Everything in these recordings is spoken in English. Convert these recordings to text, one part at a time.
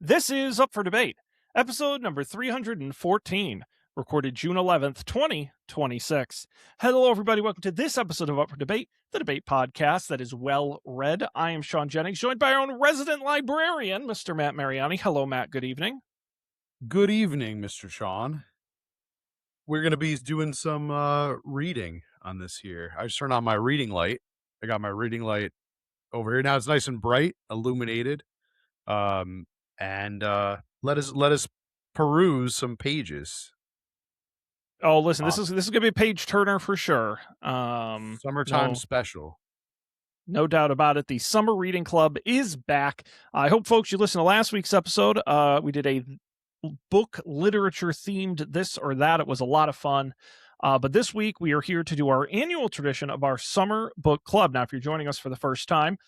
This is Up for Debate, episode number 314, recorded June 11th, 2026. Hello, everybody. Welcome to this episode of Up for Debate, the debate podcast that is well read. I am Sean Jennings, joined by our own resident librarian, Mr. Matt Mariani. Hello, Matt. Good evening. Good evening, Mr. Sean. We're going to be doing some reading on this here. I just turned on my reading light. I got my reading light over here. Now it's nice and bright, illuminated. And let us peruse some pages. Oh, listen, this is going to be a page turner for sure. Summertime special. No doubt about it. The Summer Reading Club is back. I hope, folks, you listened to last week's episode. We did a book literature themed this or that. It was a lot of fun. But this week we are here to do our annual tradition of our Summer Book Club. Now, if you're joining us for the first time,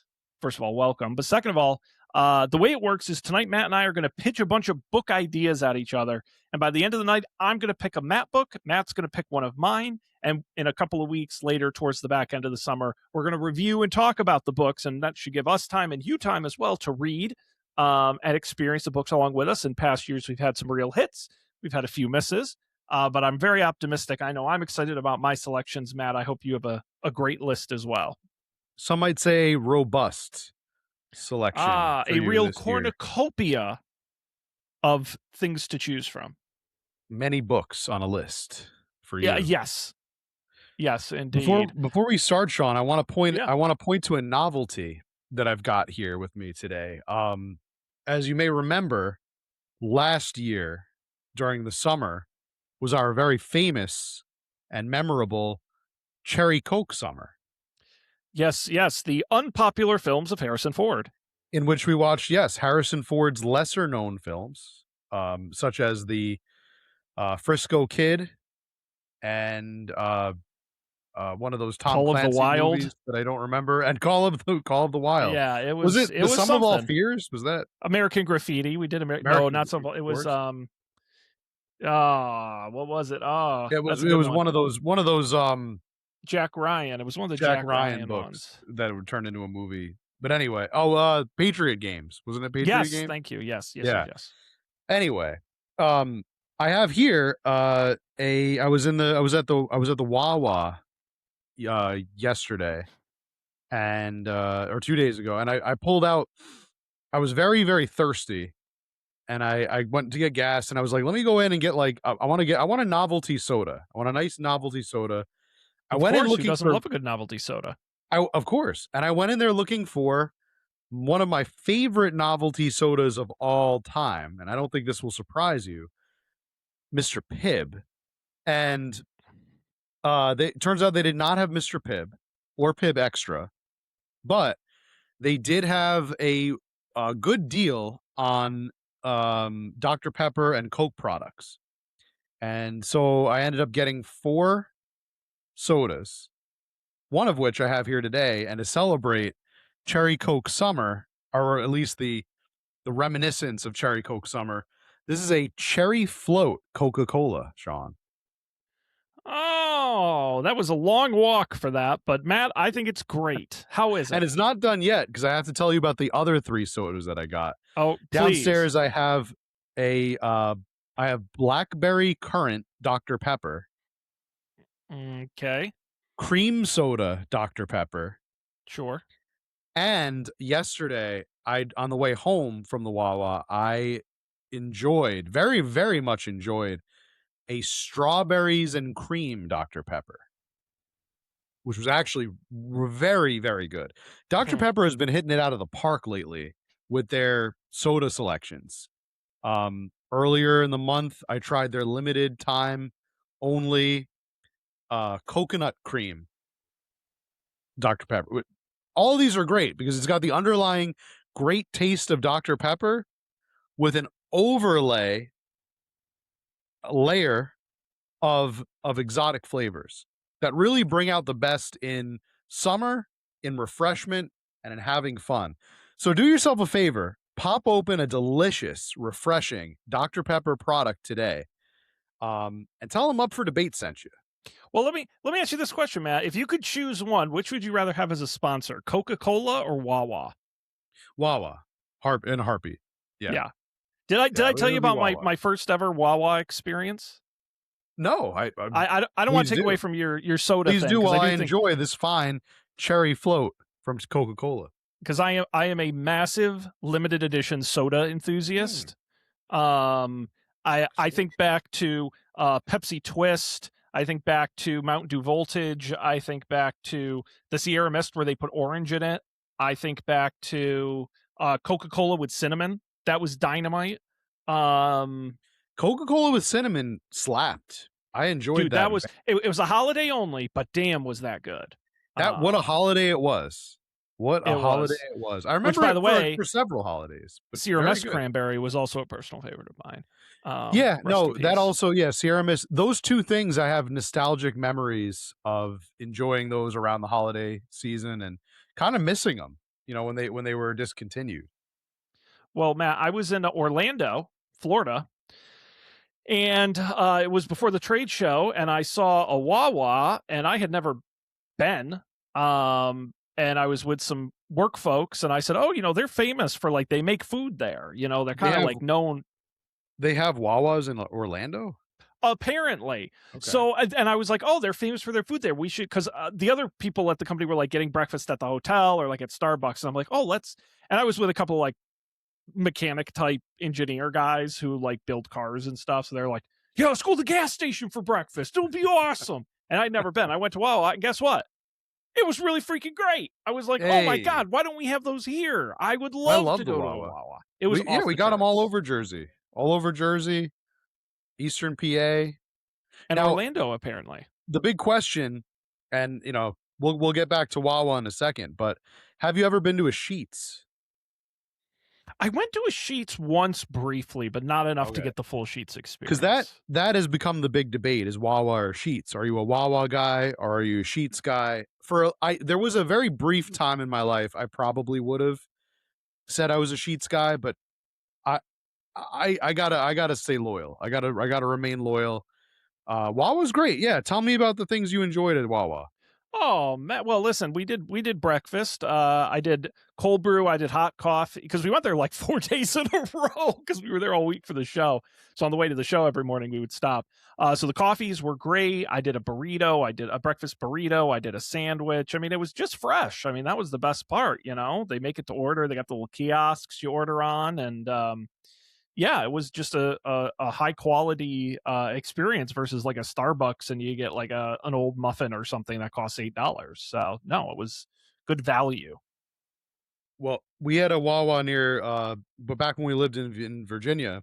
first of all, welcome. But second of all, the way it works is tonight Matt and I are going to pitch a bunch of book ideas at each other. And by the end of the night, I'm going to pick a Matt book. Matt's going to pick one of mine. And in a couple of weeks later, towards the back end of the summer, we're going to review and talk about the books. And that should give us time and you time as well to read and experience the books along with us. In past years, we've had some real hits. We've had a few misses. But I'm very optimistic. I know I'm excited about my selections, Matt. I hope you have a great list as well. Some might say robust selection. A real cornucopia of things to choose from. Many books on a list for you. Yeah, yes, indeed. Before we start, Sean, I want to point to a novelty that I've got here with me today. As you may remember, last year during the summer was our very famous and memorable Cherry Coke summer. Yes, the unpopular films of Harrison Ford. In which we watched, Harrison Ford's lesser-known films, such as the Frisco Kid and one of those Tom Call Clancy of the Wild movies that I don't remember, and Call of the Wild. Yeah, it was it was Sum of All Fears? Was that American Graffiti? We did no, not some. It was what was it? It was one of those Jack Ryan. It was one of the Jack Ryan books ones that would turn into a movie. But anyway, Patriot Games. Wasn't it Patriot Games? Yes, thank you. Yes. Anyway, I have here I was at the Wawa yesterday and or 2 days ago, and I pulled out. I was very, very thirsty, and I went to get gas, and I was like, let me go in and get I want a novelty soda. I want a nice novelty soda. I went in looking doesn't love a good novelty soda. Of course. And I went in there looking for one of my favorite novelty sodas of all time. And I don't think this will surprise you, Mr. Pibb. And it turns out they did not have Mr. Pibb or Pibb Extra, but they did have a good deal on Dr. Pepper and Coke products. And so I ended up getting 4 sodas, one of which I have here today, and to celebrate Cherry Coke summer, or at least the reminiscence of Cherry Coke summer, this is a Cherry Float Coca-Cola, Sean. Oh, that was a long walk for that, but Matt, I think it's great. How is it? And it's not done yet, because I have to tell you about the other 3 sodas that I got. Oh, downstairs, please. I have I have Blackberry Currant Dr. Pepper. Okay. Cream soda Dr. Pepper. Sure. And yesterday, on the way home from the Wawa, I enjoyed, very, very much enjoyed, a strawberries and cream Dr. Pepper, which was actually very, very good. Dr. Pepper has been hitting it out of the park lately with their soda selections. Earlier in the month, I tried their limited time only coconut cream Dr. Pepper. All of these are great because it's got the underlying great taste of Dr. Pepper with an overlay layer of exotic flavors that really bring out the best in summer, in refreshment, and in having fun. So do yourself a favor, pop open a delicious, refreshing Dr. Pepper product today, and tell them Up for Debate sent you. Well, let me ask you this question, Matt. If you could choose one, which would you rather have as a sponsor, Coca-Cola or Wawa? Wawa, Heartbeat. Yeah. Did Yeah, I it tell you would be about my Wawa. my first ever Wawa experience? No, I don't want please to take away do. from your soda Please thing do because I while I do think enjoy this fine cherry float from Coca-Cola. because I am a massive limited edition soda Mm. enthusiast. Um, I think back to Pepsi Twist. I think back to Mountain Dew Voltage. I think back to the Sierra Mist where they put orange in it. I think back to Coca Cola with cinnamon. That was dynamite. Um, Coca-Cola with cinnamon slapped. I enjoyed dude, that. it was a holiday only, but damn, was that good. That what a Um, holiday it was. What a it holiday was. it was. I Which, remember by it the for way, several holidays, but Sierra very Mist good. Cranberry was also a personal favorite of mine. Yeah, Rest in no, that peace. also, yeah, Sierra Mist. Those two things I have nostalgic memories of enjoying those around the holiday season and kind of missing them, when they were discontinued. Well, Matt, I was in Orlando, Florida, and it was before the trade show, and I saw a Wawa, and I had never been. And I was with some work folks, and I said, "Oh, they're famous for like they make food there. They're They kind of have like known they have Wawas in Orlando? apparently." Okay. So, and I was like, "Oh, they're famous for their food there. We should," because the other people at the company were like getting breakfast at the hotel or like at Starbucks, and I'm like, "Oh, let's." And I was with a couple of like mechanic type engineer guys who like build cars and stuff. So they're like, "Yeah, let's go to the gas station for breakfast. It'll be awesome." And I'd never been. I went to Wawa, and guess what? It was really freaking great. I was like, "Oh my Hey, god, why don't we have those here? I would I love to love the go to a Wawa. Wawa." It was off We the got them all charts. over Jersey. All over Jersey, Eastern PA. And Now, Orlando, apparently. the big question, and we'll get back to Wawa in a second, but have you ever been to a Sheets? I went to a Sheets once briefly, but not enough to Okay. get the full Sheets Because experience. that has become the big debate: is Wawa or Sheets? Are you a Wawa guy or are you a Sheets guy? There was a very brief time in my life I probably would have said I was a Sheets guy, but I I gotta stay loyal. I gotta remain loyal. Wawa's great. Yeah, tell me about the things you enjoyed at Wawa. Oh, man. Well, listen, we did breakfast. I did cold brew. I did hot coffee because we went there like 4 days in a row because we were there all week for the show. So on the way to the show every morning we would stop. So the coffees were great. I did a burrito. I did a breakfast burrito. I did a sandwich. I mean, it was just fresh. I mean, that was the best part. They make it to order. They got the little kiosks you order on, and yeah, it was just a high quality experience versus like a Starbucks and you get like an old muffin or something that costs $8. So no, it was good value. Well, we had a Wawa near, but back when we lived in Virginia,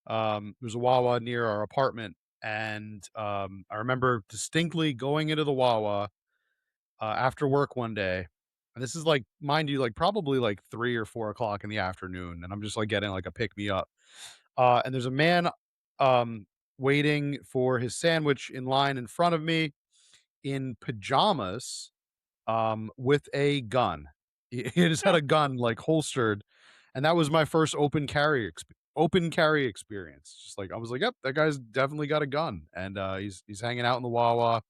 there's a Wawa near our apartment, and I remember distinctly going into the Wawa after work one day. And this is like, mind you, like probably like 3 or 4 o'clock in the afternoon, and I'm just like getting like a pick me up. And there's a man um, waiting for his sandwich in line in front of me in pajamas with a gun. He just had Yeah. a gun like holstered, and that was my first open carry experience. Just like I was like, "Yep, that guy's definitely got a gun," and he's hanging out in the Wawa,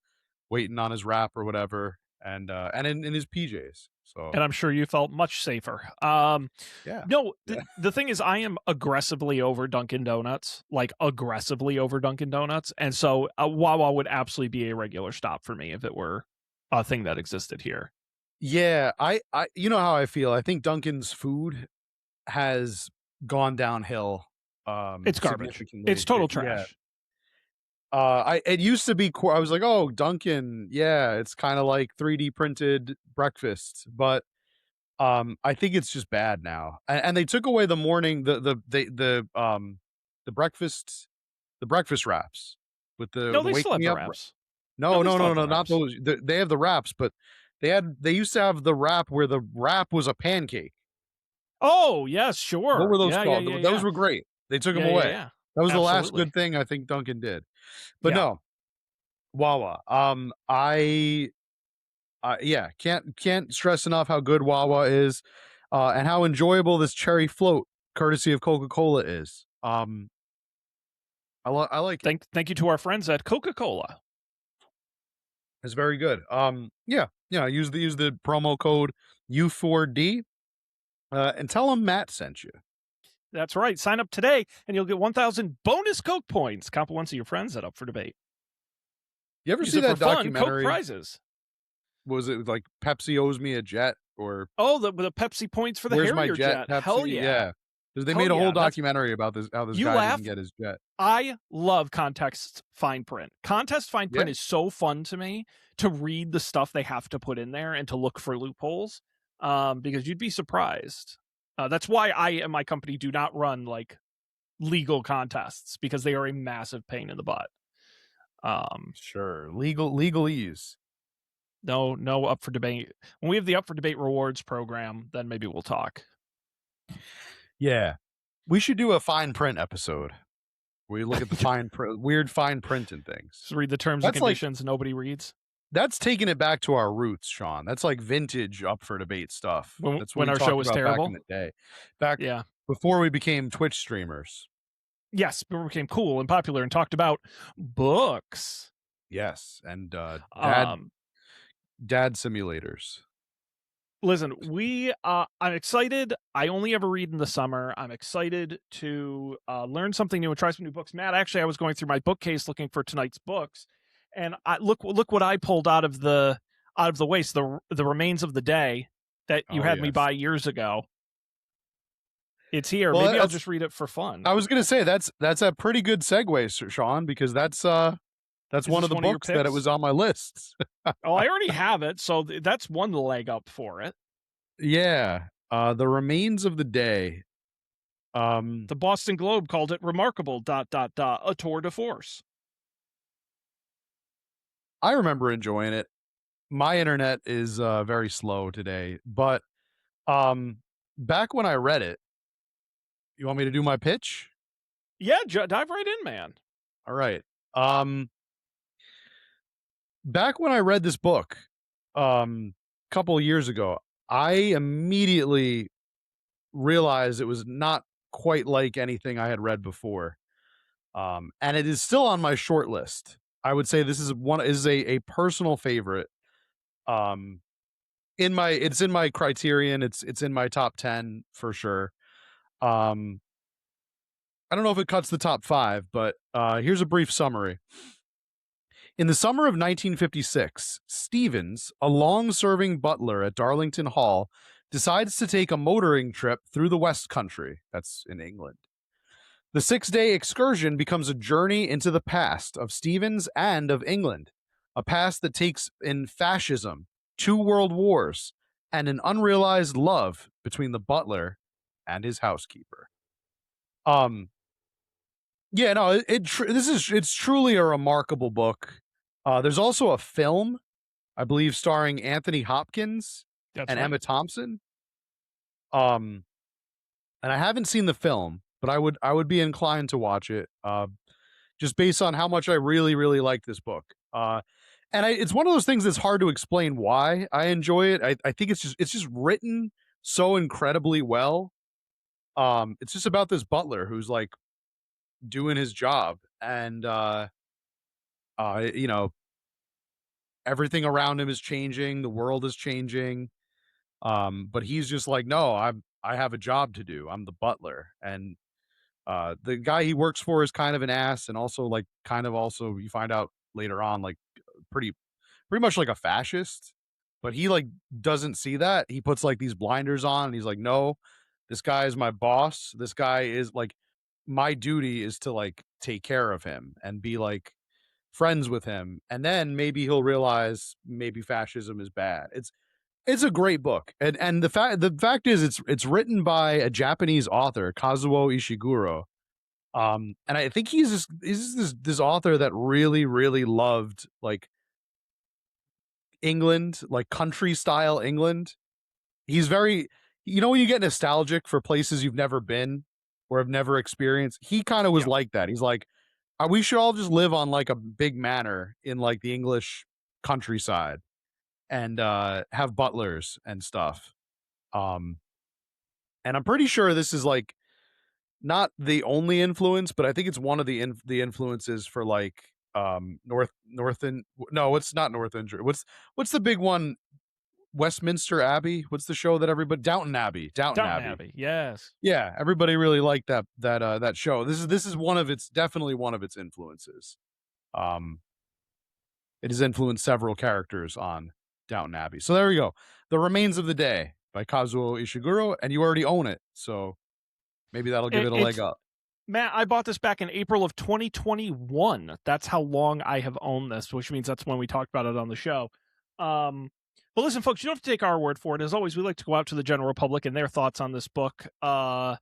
waiting on his wrap or whatever, and in his PJs. So And I'm sure you felt much safer. yeah, No, yeah, the thing is, I am aggressively over Dunkin' Donuts, like aggressively over Dunkin' Donuts. And so Wawa would absolutely be a regular stop for me if it were a thing that existed here. yeah. I you know how I feel. I think Dunkin's food has gone downhill It's garbage. It's significantly. total Yeah. trash. I it used to be I was like, "Oh, Dunkin', yeah, it's kinda like 3D printed breakfast," but, I think it's just bad now, and they took away the morning the breakfast wraps with No, the they wake still have me the up wraps. No, no, they no, still no, have the no, not wraps. those. They have the wraps, but they used to have the wrap where the wrap was a pancake. Oh, yes, What sure. were those Yeah, yeah, called? yeah, Those yeah. were great. They took them Yeah, yeah, away. yeah. That was the last Absolutely. good thing I think Dunkin' did. But Yeah. no, Wawa. Yeah, can't stress enough how good Wawa is, and how enjoyable this cherry float, courtesy of Coca-Cola, is. I like it. Thank you to our friends at Coca-Cola. It's very good. Yeah, yeah. Use the promo code U4D, and tell them Matt sent you. That's right. Sign up today and you'll get 1,000 bonus Coke points. Comp once of your friends at Up for Debate. You ever Use see it for that fun, Coke documentary? prizes. Was it like Pepsi owes me a jet or Oh, the Pepsi points for the where's my Harrier jet, jet. Hell Pepsi? yeah. Yeah. 'Cause they Hell made a whole yeah. That's documentary about this how this you guy laugh. didn't get his jet. I love context fine print. Context fine Yeah. print is so fun to me to read the stuff they have to put in there and to look for loopholes. Because you'd be surprised. That's why I and my company do not run like legal contests because they are a massive pain in the butt. Sure. Legalese. No Up for Debate. When we have the Up for Debate rewards program, then maybe we'll talk. Yeah. We should do a fine print episode. Where you look at the weird fine print and things. Just read the terms That's and conditions nobody reads. That's taking it back to our roots, Sean. That's like vintage Up for Debate stuff. That's what When we our talked show was about terrible. back in the day. Back Yeah. before we became Twitch streamers. Yes, but we became cool and popular and talked about books. Yes, and dad simulators. Listen, I'm excited. I only ever read in the summer. I'm excited to learn something new and try some new books. Matt, actually, I was going through my bookcase looking for tonight's books, and look what I pulled out of the waste, the Remains of the Day that you had me buy years ago. It's here. Well, maybe I'll just read it for fun. I was going to say that's a pretty good segue, Sean, because that's one of the books that it was on my list. Oh, I already have it, so that's one leg up for it. Yeah, The Remains of the Day. The Boston Globe called it remarkable ... a tour de force. I remember enjoying it. My internet is very slow today, but back when I read it, you want me to do my pitch? Yeah, dive right in, man. All right. Back when I read this book, couple of years ago, I immediately realized it was not quite like anything I had read before. And it is still on my short list. I would say this is a personal favorite. It's in my Criterion. It's in my top 10 for sure. I don't know if it cuts the top 5, but here's a brief summary. In the summer of 1956, Stevens, a long-serving butler at Darlington Hall, decides to take a motoring trip through the West Country. That's in England. The 6-day excursion becomes a journey into the past of Stevens and of England, a past that takes in fascism, 2 world wars, and an unrealized love between the butler and his housekeeper. Yeah, no, it's truly a remarkable book. There's also a film, I believe, starring Anthony Hopkins and Emma Thompson. And I haven't seen the film, but I would be inclined to watch it, just based on how much I really, really like this book. And it's one of those things that's hard to explain why I enjoy it. I think it's just written so incredibly well. It's just about this butler who's like doing his job, and you know, everything around him is changing, the world is changing, but he's just like, no, I have a job to do, I'm the butler. And the guy he works for is kind of an ass, and also like kind of also you find out later on like pretty much like a fascist, but he like doesn't see that. He puts like these blinders on and he's like, no, this guy is my boss, this guy is like, my duty is to like take care of him and be like friends with him, and then maybe he'll realize maybe fascism is bad. It's a great book, and the fact is it's written by a Japanese author, Kazuo Ishiguro, and I think he's this author that really, really loved like England, like country style England. He's very, when you get nostalgic for places you've never been or have never experienced, he kind of was like that. He's like, we should all just live on like a big manor in like the English countryside and have butlers and stuff. And I'm pretty sure this is like not the only influence, but I think it's one of the influences for like Northern. No, it's not Northern. What's the big one Westminster Abbey. What's the show that everybody Downton Abbey? Downton Downton Abbey. Abbey, yes. Yeah, everybody really liked that show. This is one of its definitely one of its influences. Um, it has influenced several characters on Downton Abbey. So there we go. The Remains of the Day by Kazuo Ishiguro, and you already own it, so maybe that'll give it a leg up. Matt, I bought this back in April of 2021. That's how long I have owned this, which means that's when we talked about it on the show. But listen, folks, you don't have to take our word for it. As always, we like to go out to the general public and their thoughts on this book. Kesha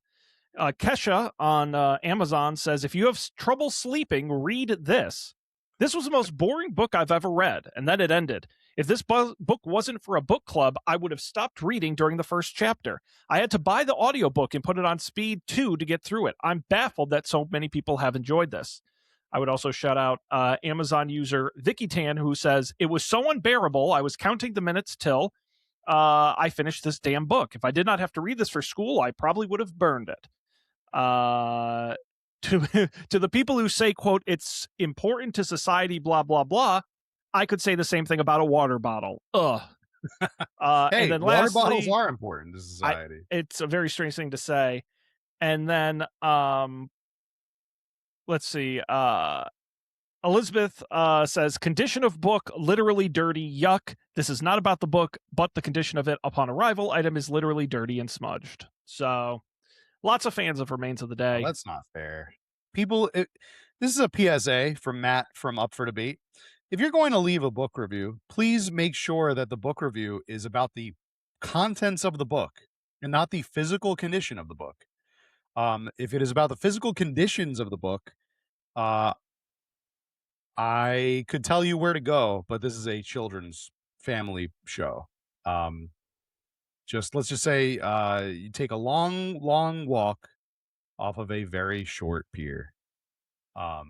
on Amazon says, if you have trouble sleeping, read this. This was the most boring book I've ever read, and then it ended. If this book wasn't for a book club, I would have stopped reading during the first chapter. I had to buy the audiobook and put it on speed 2 to get through it. I'm baffled that so many people have enjoyed this. I would also shout out Amazon user Vicky Tan, who says, it was so unbearable, I was counting the minutes till I finished this damn book. If I did not have to read this for school, I probably would have burned it. To the people who say, quote, it's important to society, blah, blah, blah, I could say the same thing about a water bottle. Ugh. Hey, and then water lastly, bottles are important to society. It's a very strange thing to say. And then let's see. Elizabeth says, condition of book, literally dirty, yuck. This is not about the book, but the condition of it upon arrival. Item is literally dirty and smudged. So lots of fans of Remains of the Day. Well, that's not fair. People, this is a PSA from Matt from Up for Debate. If you're going to leave a book review, please make sure that the book review is about the contents of the book and not the physical condition of the book. If it is about the physical conditions of the book, I could tell you where to go, but this is a children's family show. Let's just say you take a long walk off of a very short pier.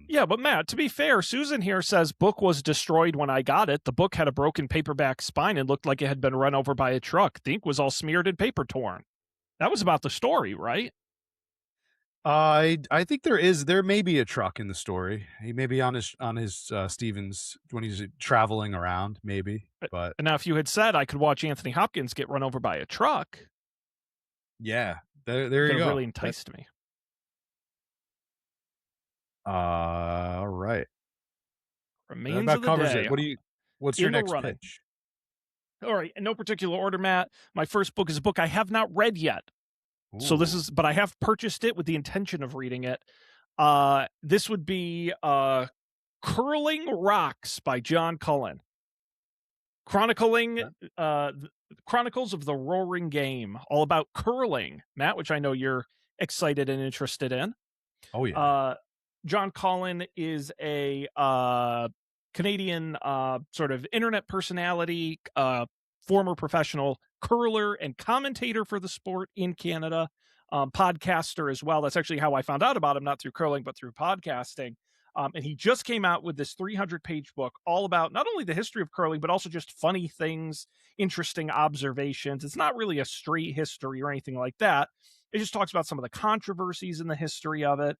Yeah, but Matt, to be fair, Susan here says book was destroyed when I got it. The book had a broken paperback spine and looked like it had been run over by a truck. The ink was all smeared and paper torn. That was about the story, right? I think there may be a truck in the story. He may be on his Stevens when he's traveling around, maybe. But and now, if you had said I could watch Anthony Hopkins get run over by a truck, yeah, there you go. Really enticed me. All right. Remains that of the covers Day. it. What's your next pitch? All right, in no particular order, Matt. My first book is a book I have not read yet. Ooh. So but I have purchased it with the intention of reading it. This would be Curling Rocks by John Cullen. Chronicles of the Roaring Game, all about curling, Matt, which I know you're excited and interested in. Oh, yeah. John Cullen is a Canadian sort of internet personality, former professional curler and commentator for the sport in Canada, podcaster as well. That's actually how I found out about him, not through curling, but through podcasting. And he just came out with this 300-page book all about not only the history of curling, but also just funny things, interesting observations. It's not really a straight history or anything like that. It just talks about some of the controversies in the history of it,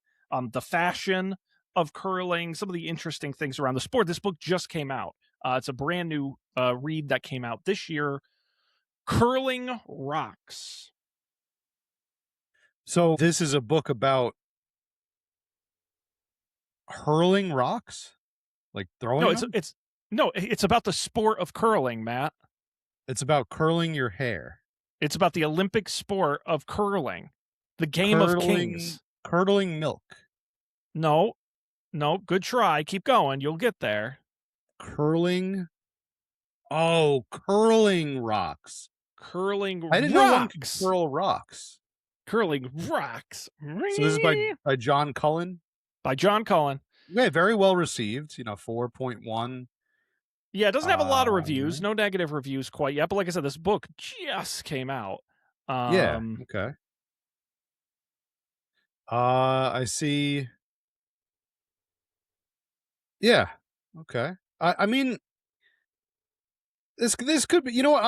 the fashion of curling, some of the interesting things around the sport. This book just came out. It's a brand new read that came out this year. Curling Rocks. So this is a book about hurling rocks, like throwing them? It's about the sport of curling, Matt. It's about curling your hair. It's about the Olympic sport of curling, the game of kings. Curdling milk. No, good try. Keep going. You'll get there. Curling rocks. I didn't know one could curl rocks. Curling rocks. So this is by John Cullen? By John Cullen. Yeah, very well received. 4.1. Yeah, it doesn't have a lot of reviews. No negative reviews quite yet. But like I said, this book just came out. Yeah, okay. I see. Yeah, okay. I mean, this could be. You know what?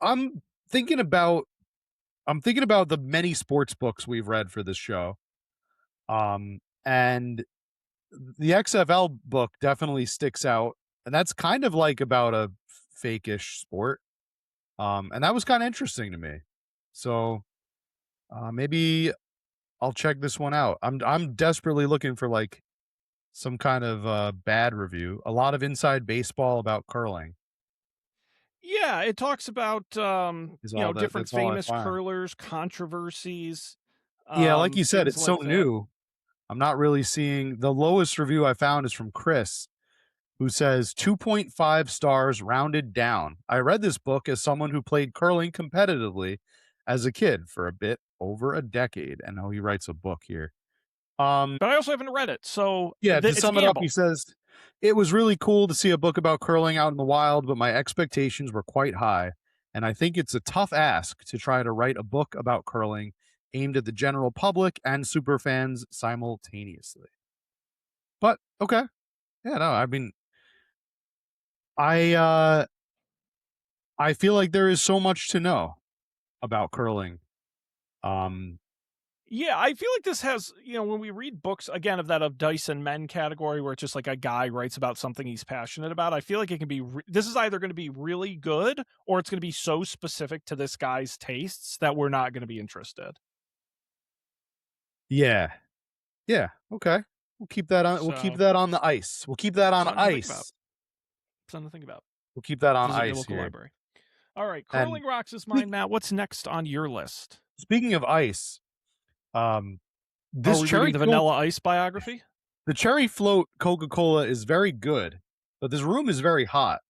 I'm thinking about the many sports books we've read for this show. And the XFL book definitely sticks out, and that's kind of like about a fake-ish sport. And that was kind of interesting to me. So maybe I'll check this one out. I'm desperately looking for like some kind of bad review. A lot of inside baseball about curling Yeah, it talks about is all that. different That's all I famous find. curlers, controversies, Yeah, like you said, things it's so like that. new. I'm not really seeing the lowest review I found is from Chris, who says 2.5 stars rounded down. I read this book as someone who played curling competitively as a kid for a bit over a decade. And now he writes a book here. But I also haven't read it, so Yeah, to it's a sum it up, he gamble. says, it was really cool to see a book about curling out in the wild, but my expectations were quite high. And I think it's a tough ask to try to write a book about curling aimed at the general public and super fans simultaneously. But okay. Yeah, no, I mean, I I feel like there is so much to know about curling. Um Yeah, I feel like this has, when we read books again of that of Dyson Men category where it's just like a guy writes about something he's passionate about, I feel like it can be this is either going to be really good or it's going to be so specific to this guy's tastes that we're not going to be interested. yeah. Yeah, okay. We'll keep So, that on the ice. We'll keep that on something to think about. ice. Something to think about. We'll keep that on Visit your ice local here. library. All right, And curling rocks is mine, speak, Matt. What's next on your list? speaking of ice, um Are this we reading cherry the float Vanilla Ice biography? the cherry float Coca-Cola is very good, but this room is very hot.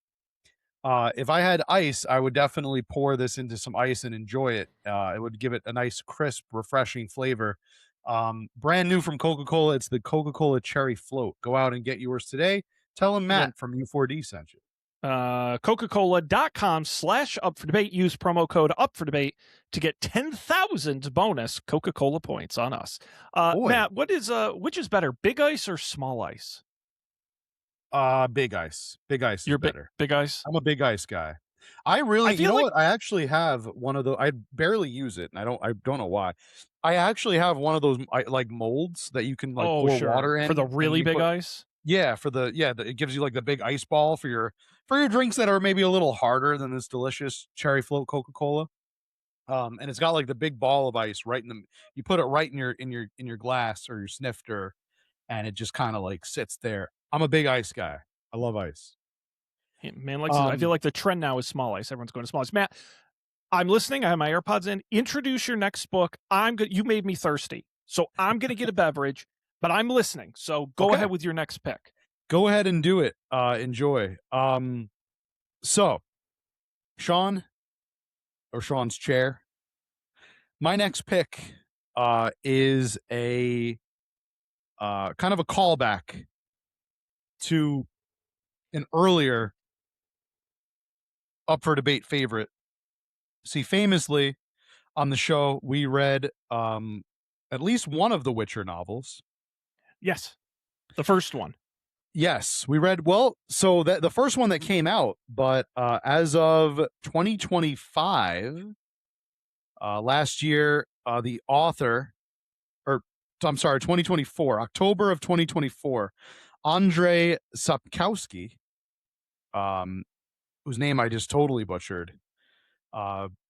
If I had ice, I would definitely pour this into some ice and enjoy it. It would give it a nice, crisp, refreshing flavor. Brand new from Coca-Cola. It's the Coca-Cola Cherry Float. Go out and get yours today. Tell them Again, Matt from U4D sent you. coca-cola.com/up for debate. Use promo code up for debate to get 10,000 bonus Coca-Cola points on us. Boy, Matt, which is better, big ice or small ice? big ice. Big ice is You're better. big ice. I'm a big ice guy. I You feel know like what? I actually have one of those. I barely use it, and I don't know why. I actually have one of those like molds that you can like oh pour sure water for the in, and really you big put. ice. Yeah, it gives you like the big ice ball for your drinks that are maybe a little harder than this delicious cherry float Coca-Cola. And it's got like the big ball of ice right in the. You put it right in your glass or your snifter, and it just kind of like sits there. I'm a big ice guy. I love ice. Hey, man likes. I feel Um, like the trend now is small ice. Everyone's going to small ice. Matt, I'm listening. I have my AirPods in. Introduce your next book. I'm good. You made me thirsty, so I'm going to get a beverage. But I'm listening. So go okay, ahead with your next pick. go ahead and do it. Enjoy. So Sean or Sean's chair. My next pick is a kind of a callback to an earlier up for debate favorite. See, famously on the show, we read at least one of the Witcher novels. Yes, the first one. Yes, we read. Well, so that the first one that came out, but as of 2025, last year, the author, or I'm sorry, 2024, October of 2024, Andrei Sapkowski, whose name I just totally butchered,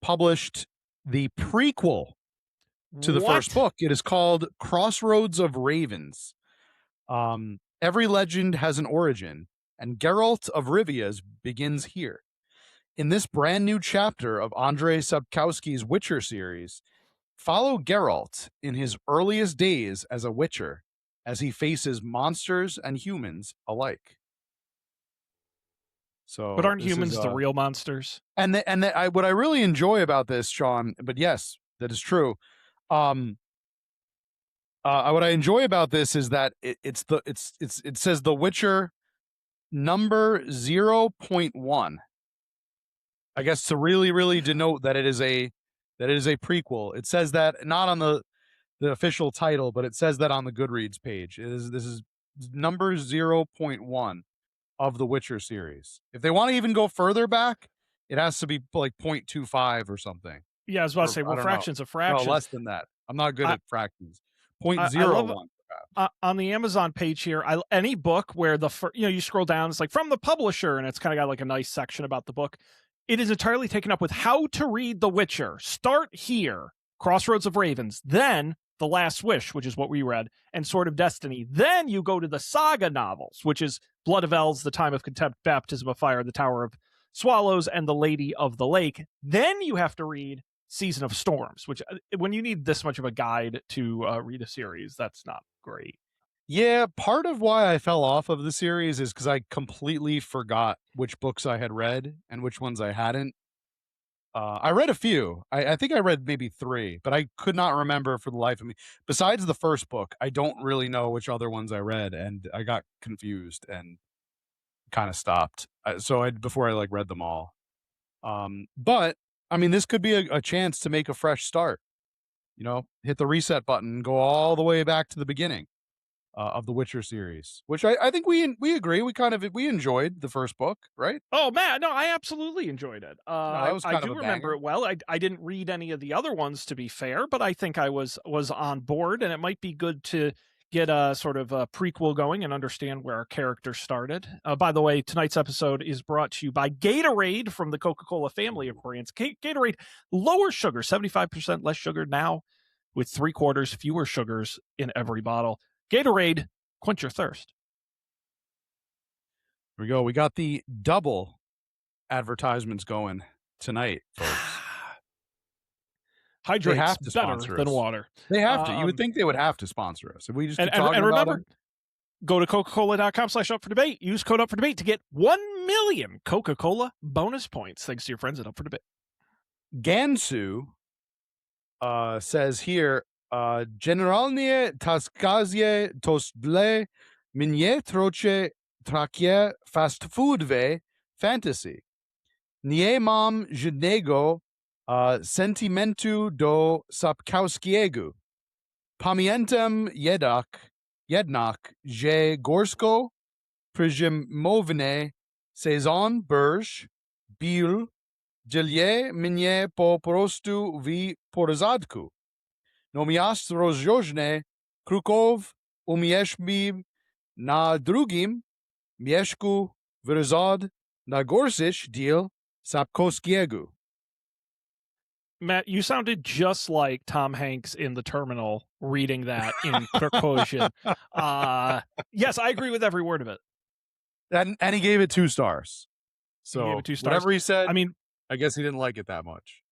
published the prequel to the first What? book. It is called Crossroads of Ravens. Every legend has an origin, and Geralt of Rivia's begins here. In this brand new chapter of Andrei Sapkowski's Witcher series, follow Geralt in his earliest days as a Witcher as he faces monsters and humans alike. But So aren't this is humans the real monsters? what I really enjoy about this, Sean, but yes, that is true. Um, what I enjoy about this is that it says The Witcher number 0.1. I guess to really denote that it is a prequel. It says that not on the official title, but it says that on the Goodreads page. This is number 0.1 of the Witcher series. If they want to even go further back, it has to be like 0.25 or something. Yeah, I was about to Or say, I well, don't know. fractions of No, fractions. less than that. I'm not good I, at fractions. Point I zero love one, perhaps. on the Amazon page here. Any book where you scroll down, it's like from the publisher, and it's kind of got like a nice section about the book. it is entirely taken up with how to read The Witcher. Start here, Crossroads of Ravens, then The Last Wish, which is what we read, and Sword of Destiny. Then you go to the saga novels, which is Blood of Elves, The Time of Contempt, Baptism of Fire, The Tower of Swallows, and The Lady of the Lake. Then you have to read Season of Storms, which when you need this much of a guide to read a series, that's not great. Yeah, part of why I fell off of the series is because I completely forgot which books I had read and which ones I hadn't. I read a few. I think I read maybe 3, but I could not remember for the life of me. Besides the first book, I don't really know which other ones I read, and I got confused and kind of stopped. Before I like read them all. But I mean, this could be a chance to make a fresh start. You know, hit the reset button and go all the way back to the beginning of the Witcher series, which I think we agree. We enjoyed the first book, right? Oh man, no, I absolutely enjoyed it. That was I kind do of a remember banger. it well. I didn't read any of the other ones, to be fair, but I think I was on board, and it might be good to get a sort of a prequel going and understand where our character started. By the way, tonight's episode is brought to you by Gatorade from the Coca-Cola family of brands. Gatorade, lower sugar, 75% less sugar now, with 3/4 fewer sugars in every bottle. Gatorade, quench your thirst. Here we go. We got the double advertisements going tonight, folks. Hydrate's have to better sponsor than us. water. They have to. You would think they would have to sponsor us. If we just keep And talking about remember, them. go to coca-cola.com/up4debate. Use code up for debate to get 1 million Coca-Cola bonus points. Thanks to your friends at Up for Debate. Gansu says here, generalnie taskazie tostle mnie trochę trakie fast foodwe fantasy. Nie mam żadnego sentimentu do Sapkowskiego. Pamiętam jednak, że Gorsko przyjmowne sezon Burj, Bill, dzielje mnie po prostu w porządku. Natomiast rozjożne Kruków umieszczmy na drugim mieszku wyrazad na gorsish deal Sapkowskiego. Matt, you sounded just like Tom Hanks in The Terminal reading that in Percussion. Yes, I agree with every word of it. And he gave it 2 stars. He gave So it 2 stars. whatever he said, I mean, I guess he didn't like it that much.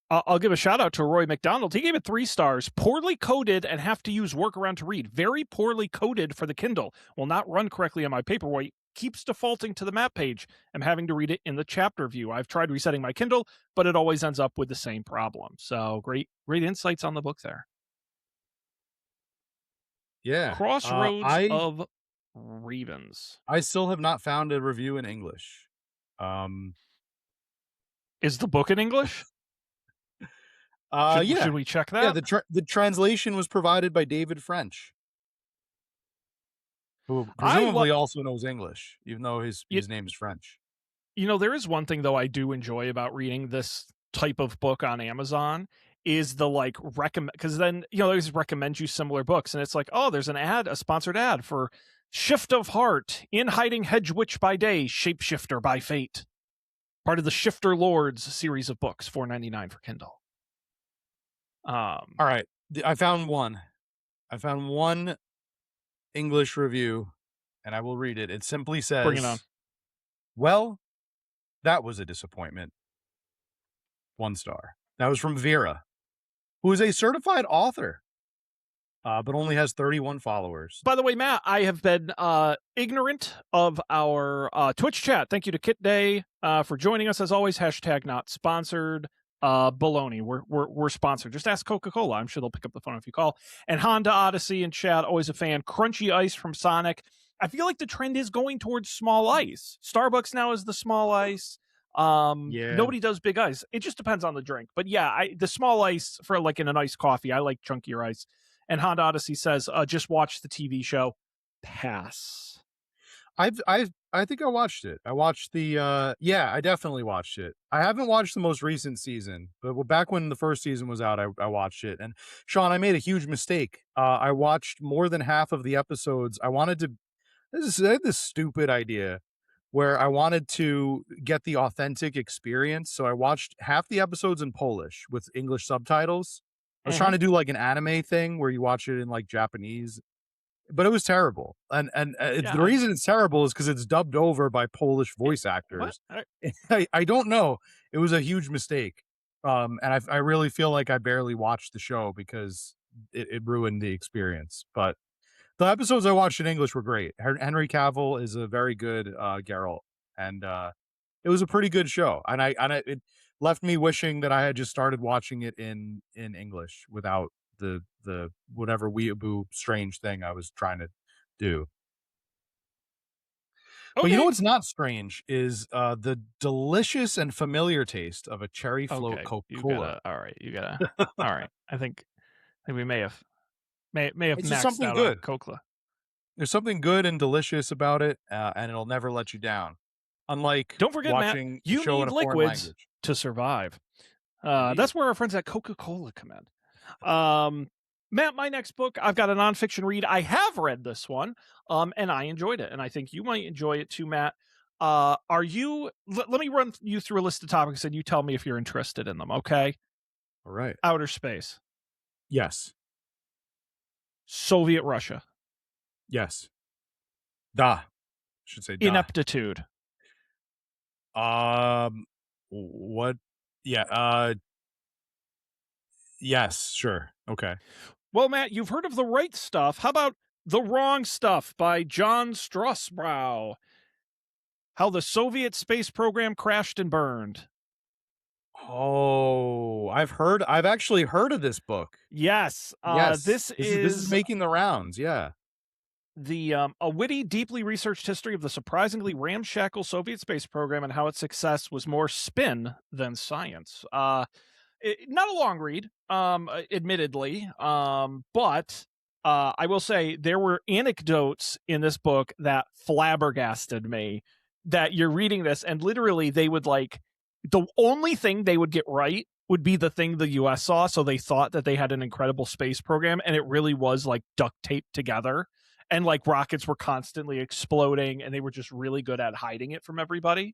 I'll give a shout out to Roy McDonald. He gave it 3 stars. Poorly coded and have to use workaround to read. Very poorly coded for the Kindle. Will not run correctly on my Paperwhite. Keeps defaulting to the map page. I'm having to read it in the chapter view. I've tried resetting my Kindle, but it always ends up with the same problem. So great insights on the book there. Yeah. Crossroads of Ravens. I still have not found a review in English. Is the book in English? Should we check that? Yeah, the translation was provided by David French, who presumably also knows English, even though his name is French. You know, there is one thing, though, I do enjoy about reading this type of book on Amazon is the recommend, because then, they always recommend you similar books, and it's like, oh, there's a sponsored ad for Shift of Heart, In Hiding Hedge Witch by Day, Shapeshifter by Fate. Part of the Shifter Lords series of books, $4.99 for Kindle. All right. I found one English review, and I will read it. It simply says, bring it on. Well, that was a disappointment. 1 star. That was from Vera, who is a certified author, but only has 31 followers. By the way, Matt, I have been ignorant of our Twitch chat. Thank you to Kit Day for joining us. As always, hashtag not sponsored. Baloney. We're sponsored. Just ask Coca-Cola. I'm sure they'll pick up the phone if you call. And Honda Odyssey and chat, always a fan. Crunchy Ice from Sonic. I feel like the trend is going towards small ice. Starbucks now is the small ice. Nobody does big ice. It just depends on the drink. But yeah, the small ice for in an iced coffee. I like chunkier ice. And Honda Odyssey says, just watch the TV show. Pass. I think I watched it. I watched I definitely watched it. I haven't watched the most recent season, but back when the first season was out, I watched it. And Sean, I made a huge mistake. I watched more than half of the episodes. I had this stupid idea where I wanted to get the authentic experience. So I watched half the episodes in Polish with English subtitles. I was trying Mhm. to do like an anime thing where you watch it in like Japanese, but it was terrible. And Yeah, the reason it's terrible is because it's dubbed over by Polish voice what? actors. I don't know. It was a huge mistake. And I really feel like I barely watched the show because it ruined the experience. But the episodes I watched in English were great. Henry Cavill is a very good Geralt, and it was a pretty good show. And it left me wishing that I had just started watching it in English without the whatever weeaboo strange thing I was trying to do. But you know Okay. what's not strange is the delicious and familiar taste of a cherry float Okay. Coca You Cola. gotta. All right. You gotta. All right. I think we may have It's just maxed something out on good. Coca. There's something good and delicious about it, and it'll never let you down. Unlike Don't forget, Matt, watching a you show in need a foreign liquids language. to survive. Indeed. That's where our friends at Coca Cola come in. Matt, my next book, I've got a nonfiction read. I have read this one, and I enjoyed it, and I think you might enjoy it too, Matt. Are you? Let me run you through a list of topics, and you tell me if you're interested in them. Okay, All right. outer space, Yes. Soviet Russia, Yes. Da. Should say da. ineptitude, Um, what? Yeah. Yes. Sure. Okay. Well, Matt, you've heard of the right stuff. How about the wrong stuff by John Straussbrow? How the Soviet space program crashed and burned. Oh, I've actually heard of this book. Yes, Yes. this This is is making the rounds. Yeah. the a witty, deeply researched history of the surprisingly ramshackle Soviet space program and how its success was more spin than science. Not a long read, admittedly, but I will say there were anecdotes in this book that flabbergasted me. That you're reading this, and literally they would like the only thing they would get right would be the thing the US saw. So they thought that they had an incredible space program, and it really was like duct taped together. And like rockets were constantly exploding, and they were just really good at hiding it from everybody.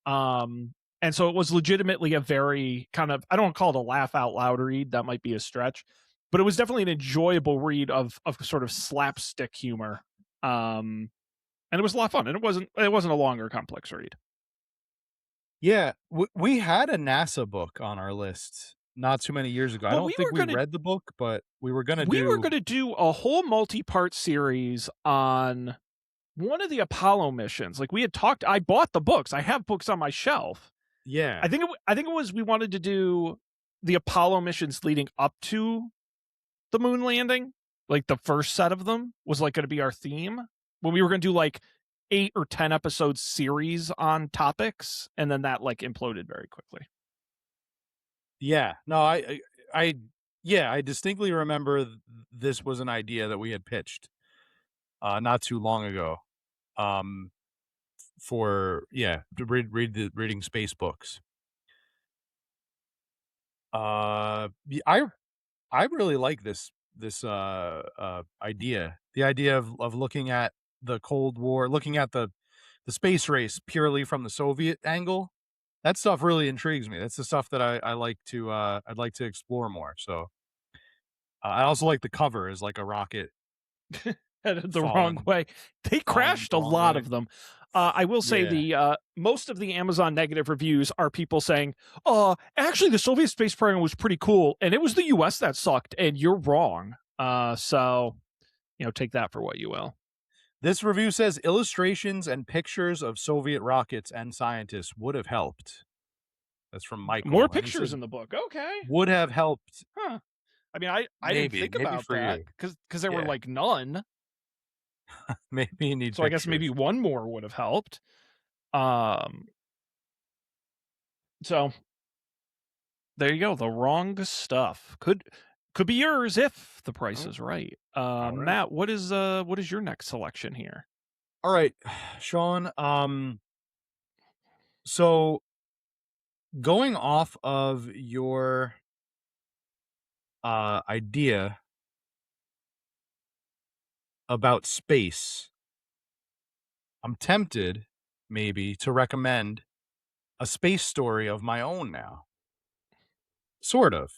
Um, and so it was legitimately a very kind of, I don't call it a laugh out loud read, that might be a stretch, but it was definitely an enjoyable read of sort of slapstick humor. And it was a lot of fun, and it wasn't a longer complex read. Yeah. We had a NASA book on our list not too many years ago. I Well, don't think we read the book, but we were gonna we were do. gonna do a whole multi-part series on one of the Apollo missions. Like we had talked, I bought the books. I have books on my shelf. Yeah. I think it was we wanted to do the Apollo missions leading up to the moon landing. Like the first set of them was like going to be our theme when we were going to do like 8 or 10 episode series on topics, and then that like imploded very quickly. Yeah. No, I yeah, I distinctly remember this was an idea that we had pitched not too long ago. Um for yeah, to reading space books. I really like this idea. The idea of looking at the Cold War, looking at the space race purely from the Soviet angle. That stuff really intrigues me. That's the stuff that I like to I'd like to explore more. So I also like the cover as like a rocket Headed the wrong falling way. They falling crashed the a wrong lot way. of them. I will say Yeah. the most of the Amazon negative reviews are people saying, actually the Soviet space program was pretty cool, and it was the US that sucked, and you're wrong." So take that for what you will. This review says illustrations and pictures of Soviet rockets and scientists would have helped. That's from More Michael, and he pictures says in the book. Okay. would have helped. Huh. I mean, I didn't think Maybe about for that you. because there were Yeah, like none. maybe you need So I guess maybe pictures. one more would have helped. Um, so there you go. The wrong stuff could be yours if the price Oh, is right. all right. Matt, what is your next selection here? All right, Sean. So going off of your idea about space, I'm tempted maybe to recommend a space story of my own now. Sort of.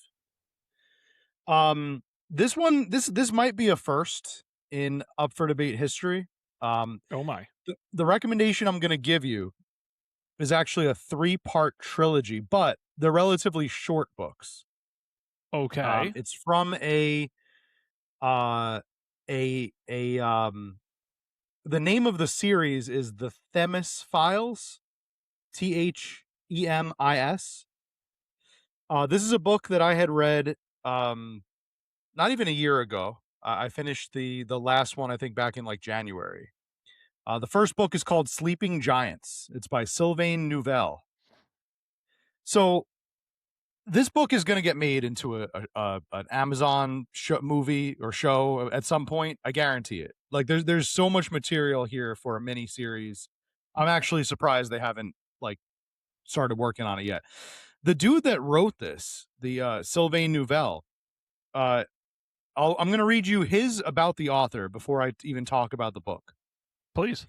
This one, this might be a first in Up for Debate history. Um, Oh my. the recommendation I'm going to give you is actually a 3-part trilogy, but they're relatively short books. Okay. It's from uh, a the name of the series is the Themis Files, Themis. This is a book that I had read, um, not even a year ago. I finished the last one, I think, back in like January. The first book is called Sleeping Giants. It's by Sylvain Neuvel. So this book is going to get made into an Amazon movie or show at some point. I guarantee it. Like there's so much material here for a mini series. I'm actually surprised they haven't like started working on it yet. The dude that wrote this, the Sylvain Neuvel, uh, I'm going to read you his about the author before I even talk about the book. Please.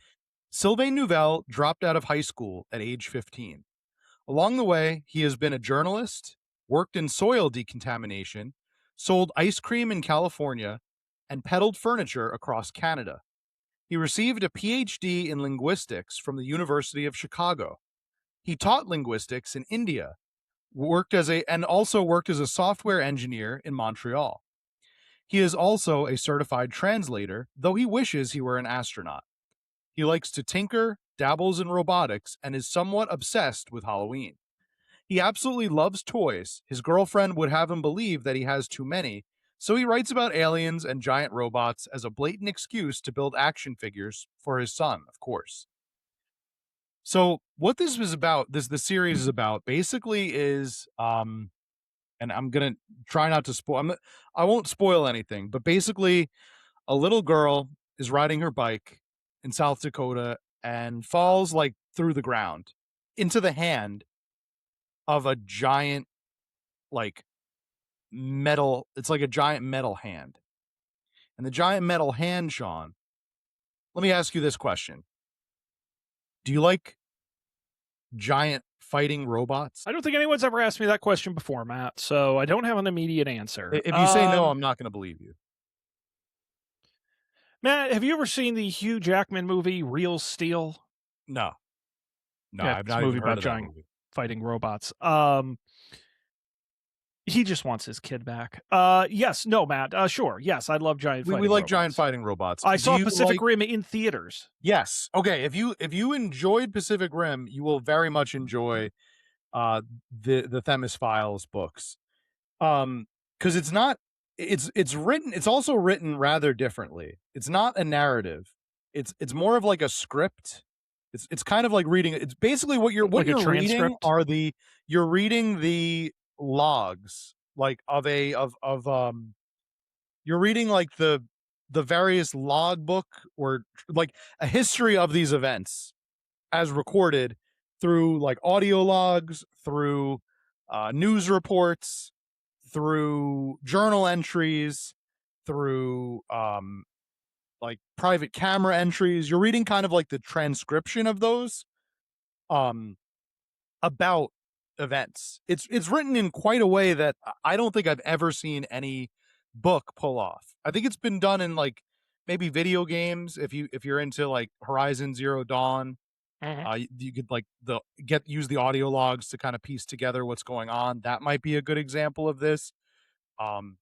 Sylvain Neuvel dropped out of high school at age 15. Along the way, he has been a journalist, worked in soil decontamination, sold ice cream in California, and peddled furniture across Canada. He received a PhD in linguistics from the University of Chicago. He taught linguistics in India, and also worked as a software engineer in Montreal. He is also a certified translator, though he wishes he were an astronaut. He likes to tinker, dabbles in robotics, and is somewhat obsessed with Halloween. He absolutely loves toys. His girlfriend would have him believe that he has too many, so he writes about aliens and giant robots as a blatant excuse to build action figures for his son, of course. So what this was about, the series is about, basically is, and I'm gonna try not to spoil. I won't spoil anything, but basically, a little girl is riding her bike in South Dakota and falls like through the ground into the hand of a giant like metal. It's like a giant metal hand, and the giant metal hand, Sean. Let me ask you this question: do you like giant fighting robots? I don't think anyone's ever asked me that question before, Matt, so I don't have an immediate answer. If you say no, I'm not going to believe you. Matt, have you ever seen the Hugh Jackman movie Real Steel? No, Yeah, I've it's a not movie even heard about of that giant movie. fighting robots. He just wants his kid back. Yes, no, Matt. Sure, yes, I love giant fighting We like robots. giant fighting robots. I Do saw you Pacific like- Rim in theaters. Yes. Okay. If you enjoyed Pacific Rim, you will very much enjoy the Themis Files books. Because it's written, it's also written rather differently. It's not a narrative. It's more of like a script. It's kind of like reading. It's basically what Like a you're reading transcript? are you're reading the logs like you're reading like the various logbook or like a history of these events as recorded through like audio logs, through news reports, through journal entries, through like private camera entries. You're reading kind of like the transcription of those um about events. It's written in quite a way that I don't think I've ever seen any book pull off. I think it's been done in like maybe video games if you're into like Horizon Zero Dawn. You could like use the audio logs to kind of piece together what's going on. That might be a good example of this. Um,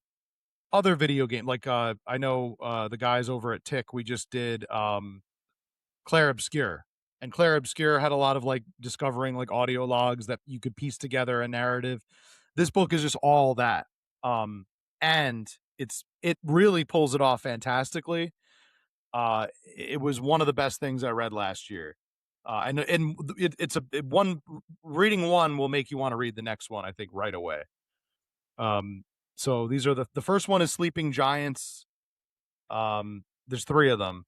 Other video game like I know the guys over at Tick. We just did Claire Obscure, and Claire Obscure had a lot of like discovering like audio logs that you could piece together a narrative. This book is just all that, and it really pulls it off fantastically. It was one of the best things I read last year. One reading one will make you want to read the next one, I think, right away. So these are the first one is Sleeping Giants. There's 3 of them.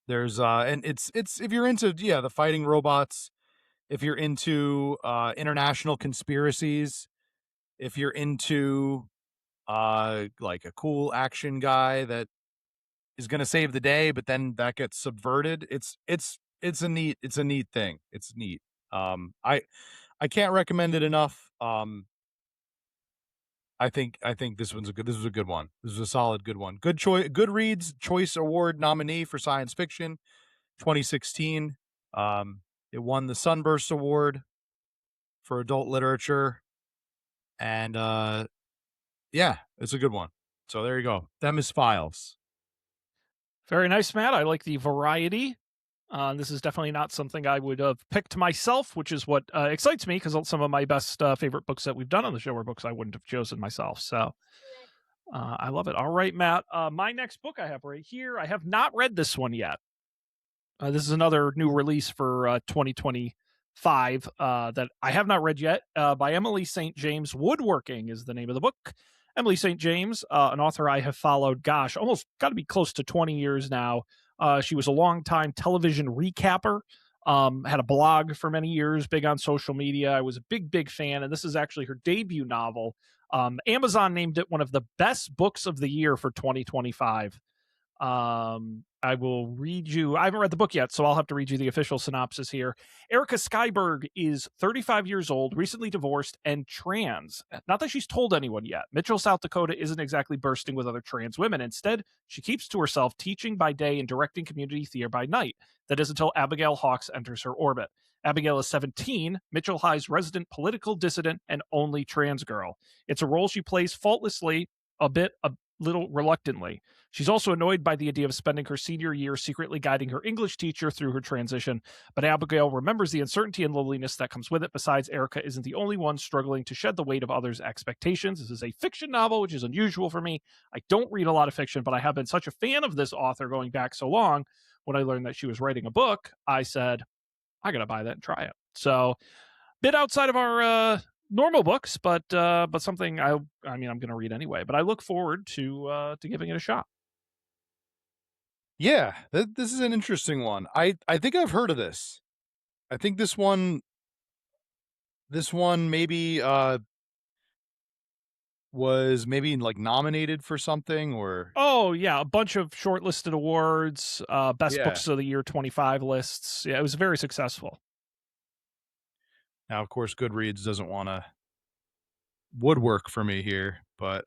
There's and it's if you're into the fighting robots, if you're into international conspiracies, if you're into like a cool action guy that is going to save the day, but then that gets subverted. It's it's a neat thing. It's neat. I can't recommend it enough. I think this was a good one. This was a solid good one. Good choice. Goodreads Choice Award nominee for science fiction, 2016. It won the Sunburst Award for adult literature, and yeah, it's a good one. So there you go. Them is Files. Very nice, Matt. I like the variety. This is definitely not something I would have picked myself, which is what excites me because some of my best favorite books that we've done on the show are books I wouldn't have chosen myself. So I love it. All right, Matt. My next book I have right here. I have not read this one yet. This is another new release for 2025 that I have not read yet by Emily St. James. Woodworking is the name of the book. Emily St. James, an author I have followed, gosh, almost got to be close to 20 years now. She was a longtime television recapper, had a blog for many years, big on social media. I was a big fan, and this is actually her debut novel. Amazon named it one of the best books of the year for 2025. I will read you. I haven't read the book yet, so I'll have to read you the official synopsis here. Erica Skyberg is 35 years old, recently divorced, and trans. Not that she's told anyone yet. Mitchell, South Dakota isn't exactly bursting with other trans women. Instead, she keeps to herself, teaching by day and directing community theater by night. That is until Abigail Hawks enters her orbit. Abigail is 17, Mitchell High's resident political dissident and only trans girl. It's a role she plays faultlessly, a little reluctantly. She's also annoyed by the idea of spending her senior year secretly guiding her English teacher through her transition, but Abigail remembers the uncertainty and loneliness that comes with it. Besides, Erica isn't the only one struggling to shed the weight of others' expectations. This is a fiction novel, which is unusual for me. I don't read a lot of fiction, but I have been such a fan of this author going back so long. When I learned that she was writing a book, I said, I got to buy that and try it. So, bit outside of our normal books, but something I mean I'm going to read anyway. But I look forward to giving it a shot. Yeah, this is an interesting one. I think I've heard of this. I think this one maybe was maybe like nominated for something or Oh yeah, a bunch of shortlisted awards, best yeah. books of the year 25 lists. Yeah, it was very successful. Now, of course, Goodreads doesn't want to woodwork for me here, but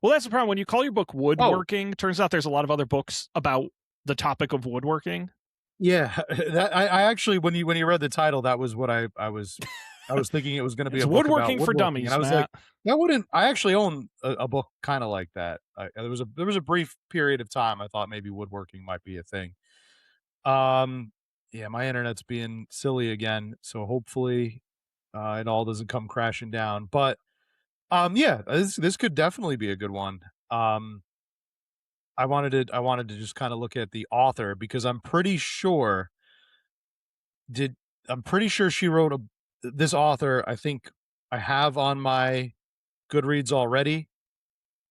Well, that's the problem when you call your book oh woodworking. Turns out there's a lot of other books about the topic of woodworking. yeah, that I actually when you read the title, that was what I was thinking it was going to be It's a book about woodworking for woodworking, and dummies, I was like, Matt. that wouldn't. I actually own a book kind of like that. There was a brief period of time I thought maybe woodworking might be a thing. Um, yeah, my internet's being silly again, so hopefully it all doesn't come crashing down. But yeah, this could definitely be a good one. Um, I wanted to just kind of look at the author because did I'm pretty sure she wrote a this author. I think I have on my Goodreads already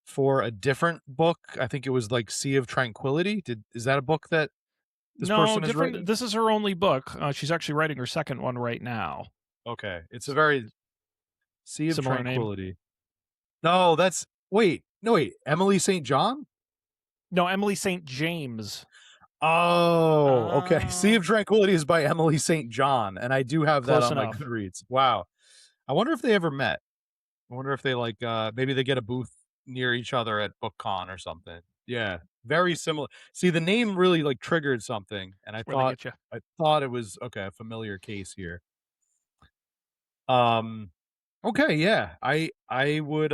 for a different book. I think it was like Sea of Tranquility. Is that a book that this No, person has different. written? This is her only book. She's actually writing her second one right now. Okay, it's a very Sea of Similar name. Tranquility. No, that's no wait, Emily St. John? No, Emily St. James. Oh, okay. Sea Uh, of Tranquility is by Emily St. John, and I do have that Close on my enough. Goodreads. Wow. I wonder if they ever met. I wonder if they like maybe they get a booth near each other at BookCon or something. Yeah, very similar. See, the name really like triggered something, and Where they get you. I thought it was okay, a familiar case here. Um, okay, yeah, I would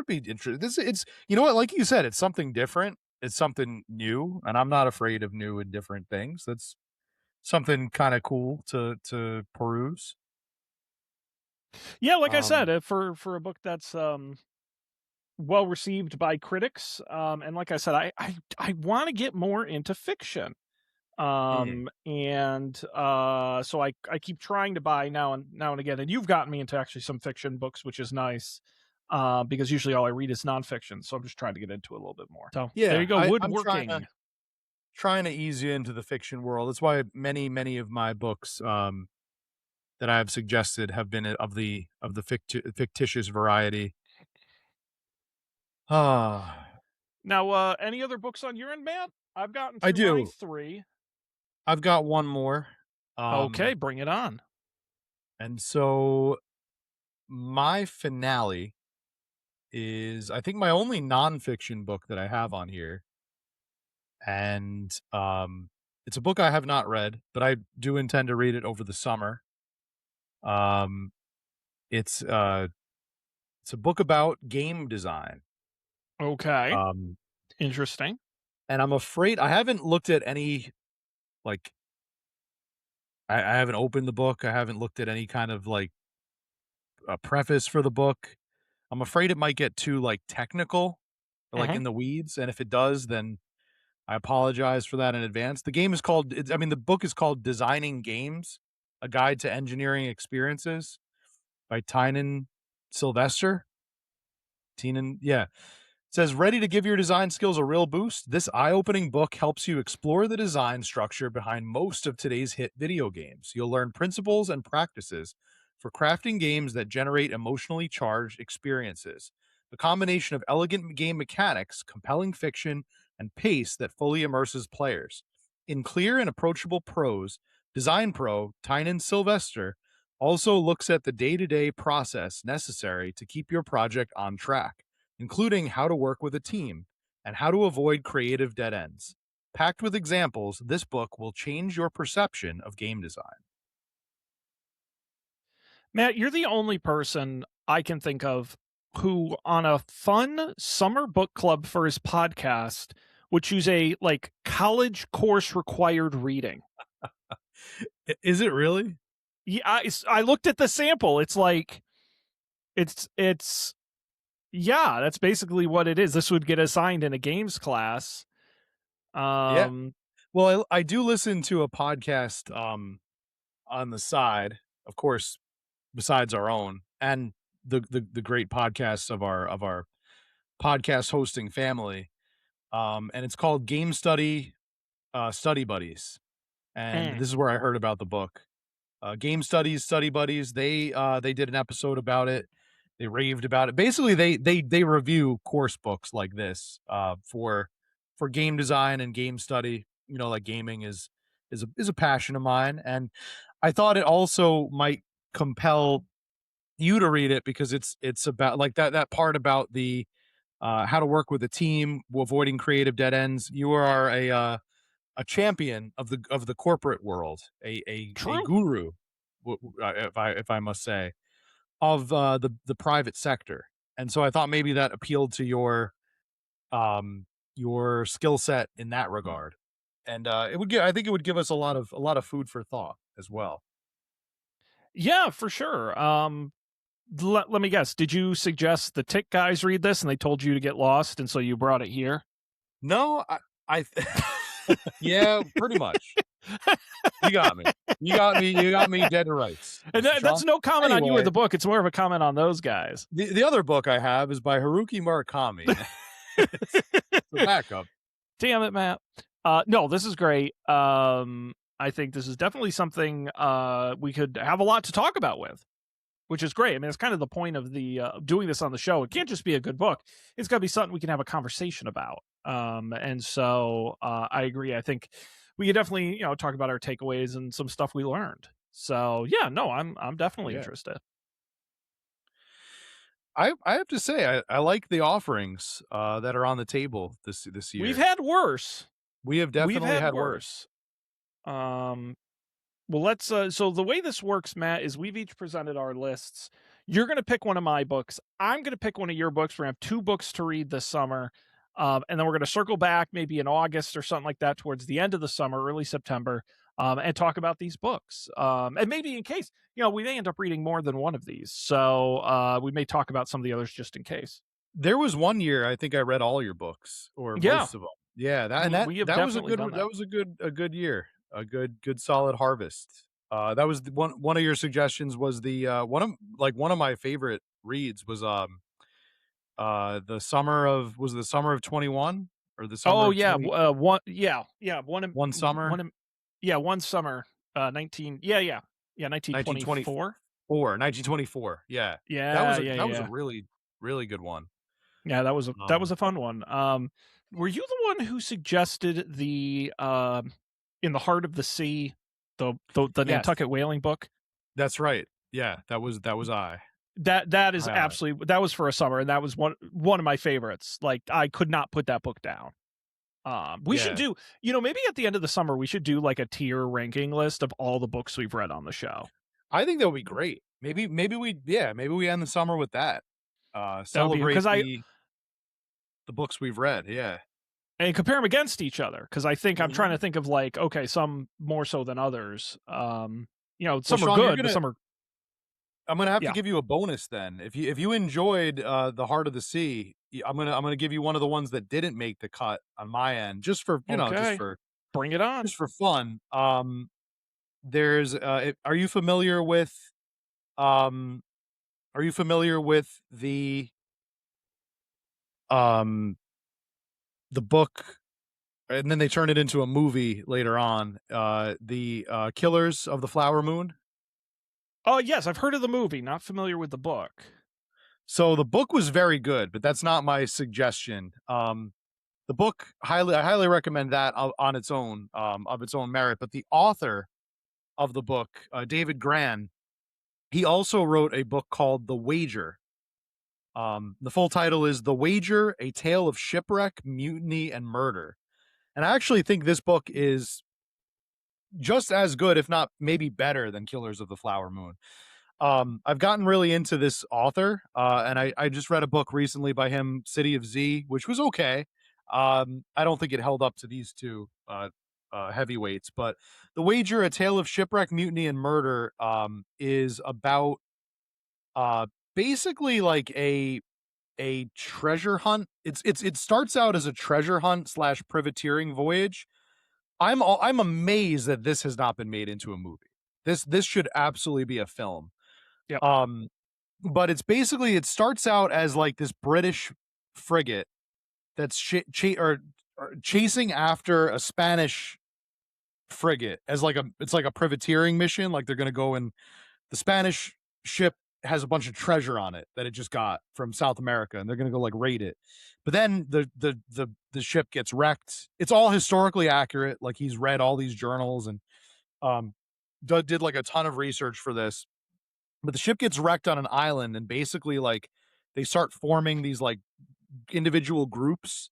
be interested. It's you know what, like you said, it's something different. It's something new, and I'm not afraid of new and different things. That's something kind of cool to peruse. Yeah, like I said, Um, for a book that's well received by critics, and like I said, I want to get more into fiction. mm, And so I keep trying to buy now and again, and you've gotten me into actually some fiction books, which is nice. Because usually all I read is nonfiction, so I'm just trying to get into it a little bit more. So there you yeah, go, I'm woodworking. trying to ease you into the fiction world. That's why many of my books that I have suggested have been of the fictitious variety. Ah, Now, any other books on your end, Matt? I've gotten I through my do. 3. I've got one more. Okay, bring it on. And so my finale is, I think, my only nonfiction book that I have on here. And it's a book I have not read, but I do intend to read it over the summer. Um it's it's a book about game design. Okay, Um interesting. and I'm afraid I haven't looked at any, like, I haven't opened the book. I haven't looked at any kind of like a preface for the book. I'm afraid it might get too like technical or like Mhm. in the weeds. And if it does, then I apologize for that in advance. The game is called, the book is called Designing Games, A Guide to Engineering Experiences by Tynan Sylvester. Tynan, yeah. It says, ready to give your design skills a real boost? This eye-opening book helps you explore the design structure behind most of today's hit video games. You'll learn principles and practices for crafting games that generate emotionally charged experiences. The combination of elegant game mechanics, compelling fiction, and pace that fully immerses players. In clear and approachable prose, Design Pro, Tynan Sylvester, also looks at the day-to-day process necessary to keep your project on track, including how to work with a team and how to avoid creative dead ends. Packed with examples, this book will change your perception of game design. Matt, you're the only person I can think of who, on a fun summer book club for his podcast, would choose a like college course required reading. Is it really? Yeah, I looked at the sample. It's like it's yeah, that's basically what it is. This would get assigned in a games class. Yeah. Um, Well, I do listen to a podcast on the side, of course, besides our own and the great podcasts of our podcast hosting family. And it's called Game Study Buddies. And mm, this is where I heard about the book. Game Studies Study Buddies. They did an episode about it. They raved about it. Basically, they review course books like this for game design and game study. You know, like gaming is a passion of mine, and I thought it also might compel you to read it because it's about like that part about the how to work with a team, avoiding creative dead ends. You are a champion of the corporate world, a true. guru, if I must say, of the private sector. And so I thought maybe that appealed to your skill set in that regard. And it would give I think it would give us a lot of food for thought as well. Yeah, for sure. Let me guess. Did you suggest the Tick guys read this and they told you to get lost, and so you brought it here? No, I yeah, pretty much. You got me. You got me dead to rights, And Mr. Shaw. that's no comment on you or Anyway, the book. It's more of a comment on those guys. the other book I have is by Haruki Murakami. It's the backup. Damn it, Matt. No, this is great. I think this is definitely something we could have a lot to talk about with, which is great. I mean, it's kind of the point of the doing this on the show. It can't just be a good book; it's got to be something we can have a conversation about. And so I agree. I think we could definitely talk about our takeaways and some stuff we learned. So yeah, no, I'm definitely Yeah. interested. I have to say I like the offerings that are on the table this We've year. had worse. We have We've definitely had had worse. worse. Um, Well, let's. So the way this works, Matt, is we've each presented our lists. You're going to pick one of my books. I'm going to pick one of your books. We're going to have two books to read this summer, and then we're going to circle back maybe in August or something like that towards the end of the summer, early September, and talk about these books. And maybe in case we may end up reading more than one of these, so we may talk about some of the others just in case. There was one year I think I read all your books or Yeah, most of them. Yeah, that and that we have that was a definitely good done that. that was a good year. A good solid harvest. That was one of your suggestions was the one of my favorite reads was the summer of 21 or the summer Oh of yeah, 20 one yeah one summer yeah one summer 19 yeah 1924 1924. 1924. Yeah. Yeah, That was a yeah. really really good one. Yeah, that was Um, a fun one. Were you the one who suggested the In the Heart of the Sea, the yes, Nantucket whaling book? that's right. Yeah, that was I. That is I absolutely that was for a summer, and that was one of my favorites. Like, I could not put that book down. We should yeah. do, maybe at the end of the summer we should do like a tier ranking list of all the books we've read on the show. I think that would be great. Maybe we end the summer with that. That would be Celebrate because I the books we've read. Yeah. and compare them against each other, because I think I'm trying Mhm. to think of, like, okay, some more so than others. Well, Some are Sean, good, but some are, I'm gonna have to yeah. give you a bonus then. If you enjoyed the Heart of the Sea, I'm gonna give you one of the ones that didn't make the cut on my end, just for Okay, bring it on. just for fun. There's are you familiar with um the um the book, and then they turn it into a movie later on, the Killers of the Flower Moon? Oh, yes, I've heard of the movie, not familiar with the book. So the book was very good, but that's not my suggestion. The book, I highly recommend that on its own, of its own merit. But the author of the book, David Gran, he also wrote a book called The Wager. The full title is The Wager: A Tale of Shipwreck, Mutiny, and Murder. And I actually think this book is just as good, if not maybe better, than Killers of the Flower Moon. I've gotten really into this author, and I just read a book recently by him, City of Z, which was okay. I don't think it held up to these two heavyweights, but The Wager: A Tale of Shipwreck, Mutiny, and Murder is about uh, basically like a treasure hunt. It starts out as a treasure hunt slash privateering voyage. I'm amazed that this has not been made into a movie. This should absolutely be a film. Yep. Um, but it's basically, it starts out as like this British frigate that's or chasing after a Spanish frigate as like it's like a privateering mission. Like they're going to go, and the Spanish ship has a bunch of treasure on it that it just got from South America, and they're going to go like raid it. But then the ship gets wrecked. It's all historically accurate. Like he's read all these journals and um did like a ton of research for this. But the ship gets wrecked on an island, and basically like they start forming these like individual groups.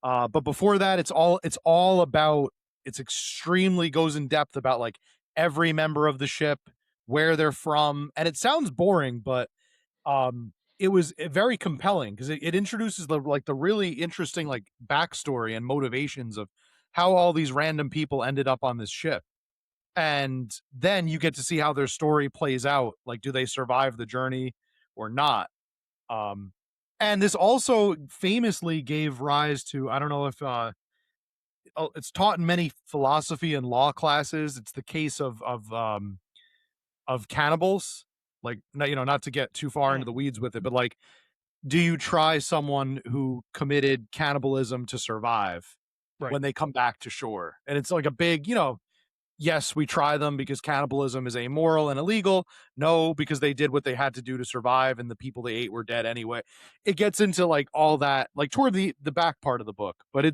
But before that, it's all about, it's extremely goes in depth about like every member of the ship, where they're from, and it sounds boring, but it was very compelling because it introduces the really interesting like backstory and motivations of how all these random people ended up on this ship. And then you get to see how their story plays out. Like, do they survive the journey or not? Um, and this also famously gave rise to, I don't know if it's taught in many philosophy and law classes. It's the case of cannibals. Like, not to get too far Mm, into the weeds with it, but like, do you try someone who committed cannibalism to survive right. when they come back to shore? And it's like a big, yes, we try them because cannibalism is amoral and illegal. No, because they did what they had to do to survive, and the people they ate were dead anyway. It gets into like all that, like toward the back part of the book. But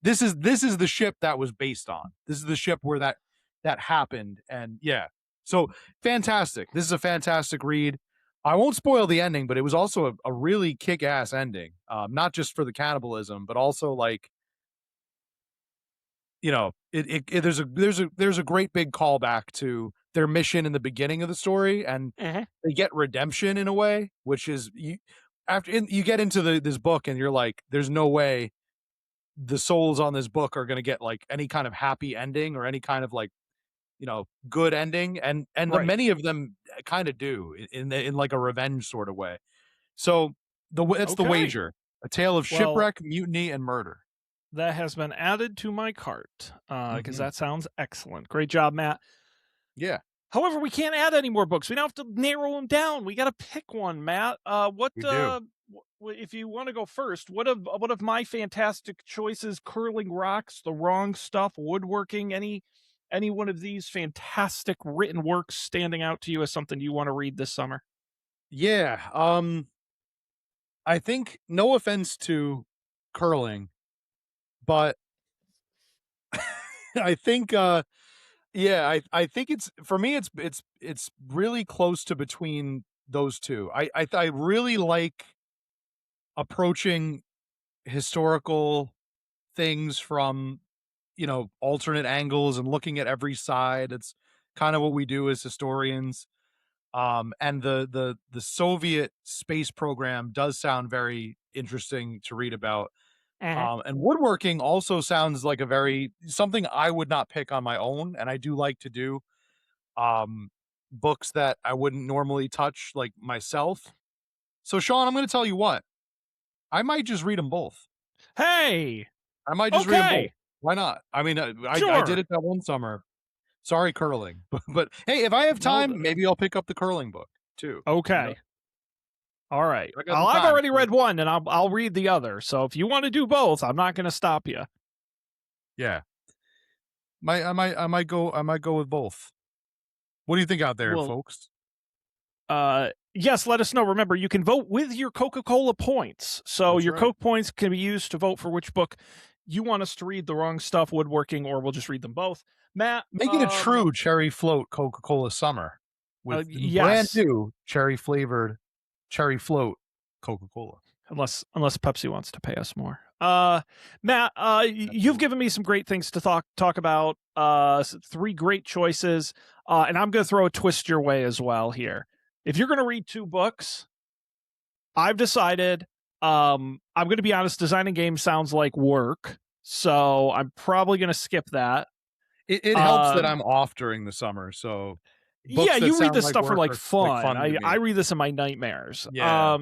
this is the ship that was based on. This is the ship where that happened, and yeah. So fantastic. This is a fantastic read. I won't spoil the ending, but it was also a really kick-ass ending. Not just for the cannibalism, but also like, there's a great big callback to their mission in the beginning of the story, and Mhm. they get redemption in a way, which is you get into this book, and you're like, there's no way the souls on this book are going to get like any kind of happy ending or any kind of like, good ending, and the Right. many of them kind of do in like a revenge sort of way. So it's The Okay. Wager: A Tale of Well, Shipwreck, Mutiny, and Murder. that has been added to my cart, because Hmm. that sounds excellent. Great job, Matt. Yeah, However, we can't add any more books. We don't have to narrow them down. We got to pick one, Matt. we do. If you want to go first, what of my fantastic choices? Curling rocks, The Wrong Stuff, woodworking. Any one of these fantastic written works standing out to you as something you want to read this summer? Yeah. I think, no offense to curling, but I think, yeah, I think it's for me. It's really close to between those two. I really like approaching historical things from, alternate angles and looking at every side. It's kind of what we do as historians. And the Soviet space program does sound very interesting to read about. Uh-huh. And woodworking also sounds like something I would not pick on my own, and I do like to do um books that I wouldn't normally touch like myself. So Sean, I'm going to tell you what. I might just read them both. Hey, I might just read them both. okay, Why not? I mean, I did sure, it that one summer. Sorry, curling. But hey, if I have no, time, maybe I'll pick up the curling book too. okay, all right. I got Well, some I've time. already read one, and I'll read the other. So if you want to do both, I'm not going to stop you. Yeah. I might go with both. What do you think out there, Well, folks? yes, let us know. Remember, you can vote with your Coca-Cola points. So That's your right. Coke points can be used to vote for which book you want us to read, The Wrong Stuff, Woodworking, or we'll just read them both. Matt, Make it a true cherry float Coca-Cola summer with brand yes, new cherry flavored cherry float Coca-Cola. unless Pepsi wants to pay us more. Matt, you've given me some great things to talk about. 3 great choices, and I'm going to throw a twist your way as well here. If you're going to read 2 books, I've decided. I'm going to be honest. Designing games sounds like work, so I'm probably going to skip that. It helps that I'm off during the summer, so Yeah, books that you read sound this like stuff for work like are like fun. fun to me. I read this in my nightmares. Yeah.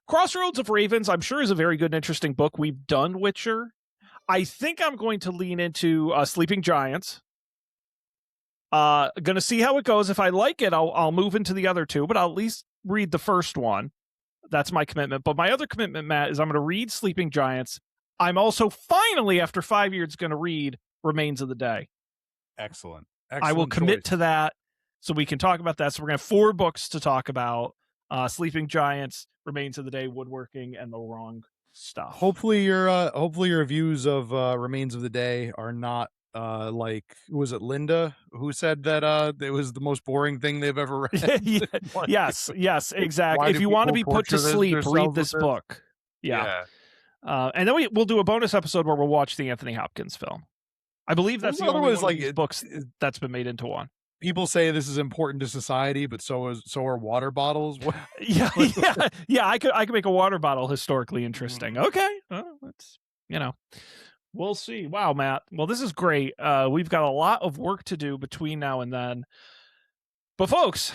Crossroads of Ravens, I'm sure, is a very good and interesting book. We've done Witcher. I think I'm going to lean into Sleeping Giants. Gonna see how it goes. If I like it, I'll move into the other 2, but I'll at least read the first one. That's my commitment. But my other commitment, Matt, is I'm going to read Sleeping Giants. I'm also finally, after 5 years, going to read Remains of the Day. Excellent. I will commit to that, so we can talk about that. So we're going to have 4 books to talk about: Sleeping Giants, Remains of the Day, Woodworking, and The Wrong Stuff. Hopefully your views of Remains of the Day are not like, was it Linda who said that it was the most boring thing they've ever read? yes, exactly. Why If do you want to be people put to torture sleep, themselves read with this book. Yeah. And then we'll do a bonus episode where we'll watch the Anthony Hopkins film. I believe that's the only one of these books that's been made into one. People say this is important to society, but so are water bottles. Yeah. I could make a water bottle historically interesting. Okay, well, that's we'll see. Wow, Matt. Well, this is great. We've got a lot of work to do between now and then. But folks,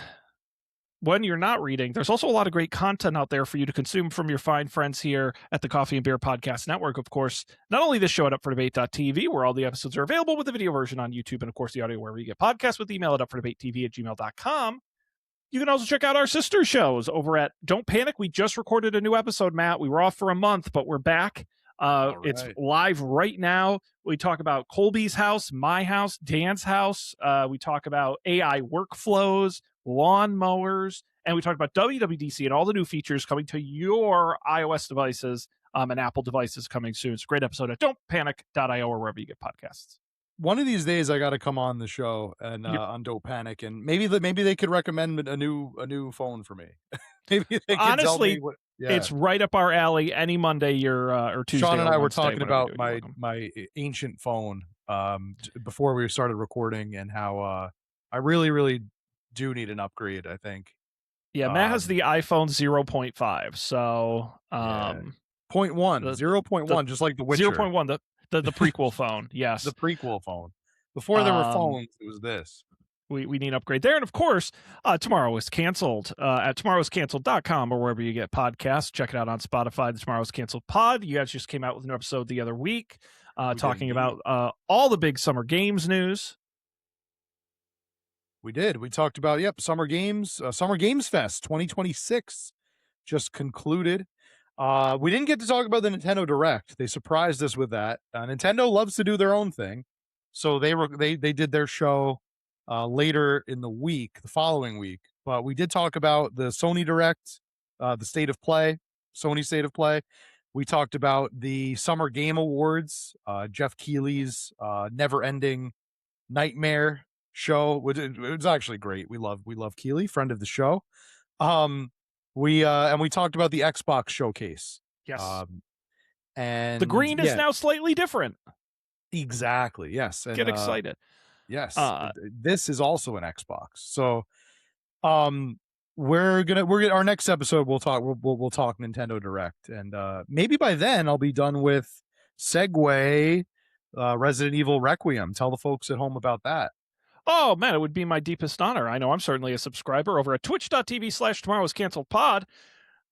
when you're not reading, there's also a lot of great content out there for you to consume from your fine friends here at the Coffee and Beer Podcast Network. Of course, not only this show at UpForDebate.tv, where all the episodes are available with the video version on YouTube, and of course the audio wherever you get podcasts, with email at UpForDebateTV@gmail.com. You can also check out our sister shows over at Don't Panic. We just recorded a new episode, Matt. We were off for a month, but we're back. It's live right now. We talk about Colby's house, my house, Dan's house. We talk about AI workflows, lawn mowers, and we talk about WWDC and all the new features coming to your iOS devices and Apple devices coming soon. It's a great episode at don'tpanic.io or wherever you get podcasts. One of these days, I got to come on the show and on Don't Panic, and maybe they could recommend a new phone for me. Maybe they could honestly tell me what, it's right up our alley. Any Monday, or Tuesday. Sean and or I Wednesday, were talking about my my ancient phone before we started recording, and how I really do need an upgrade. I think. Yeah, Matt has the iPhone 0.5, so 0.1, 0.1, just like the Witcher. 0.1, the prequel phone. Yes, the prequel phone. Before there were phones, it was this. We need an upgrade there. And of course, Tomorrow is Canceled at tomorrowscanceled.com or wherever you get podcasts. Check it out on Spotify, the Tomorrow is Canceled pod. You guys just came out with an episode the other week talking about all the big summer games news. We did. We talked about, Summer Games Fest 2026 just concluded. We didn't get to talk about the Nintendo Direct. They surprised us with that. Nintendo loves to do their own thing. So they did their show later in the week, the following week. But we did talk about the Sony Direct, the State of Play. Sony State of Play. We talked about the Summer Game Awards, Jeff Keighley's never-ending nightmare show, which it was actually great. We love Keighley, friend of the show. We talked about the Xbox showcase. Yes. And the green is now slightly different. Exactly. Yes. And, Get excited. Yes. This is also an Xbox. So, we're gonna our next episode we'll talk Nintendo Direct, and maybe by then I'll be done with Segue, Resident Evil Requiem. Tell the folks at home about that. Oh man, it would be my deepest honor. I know I'm certainly a subscriber over at twitch.tv/tomorrowscanceledpod,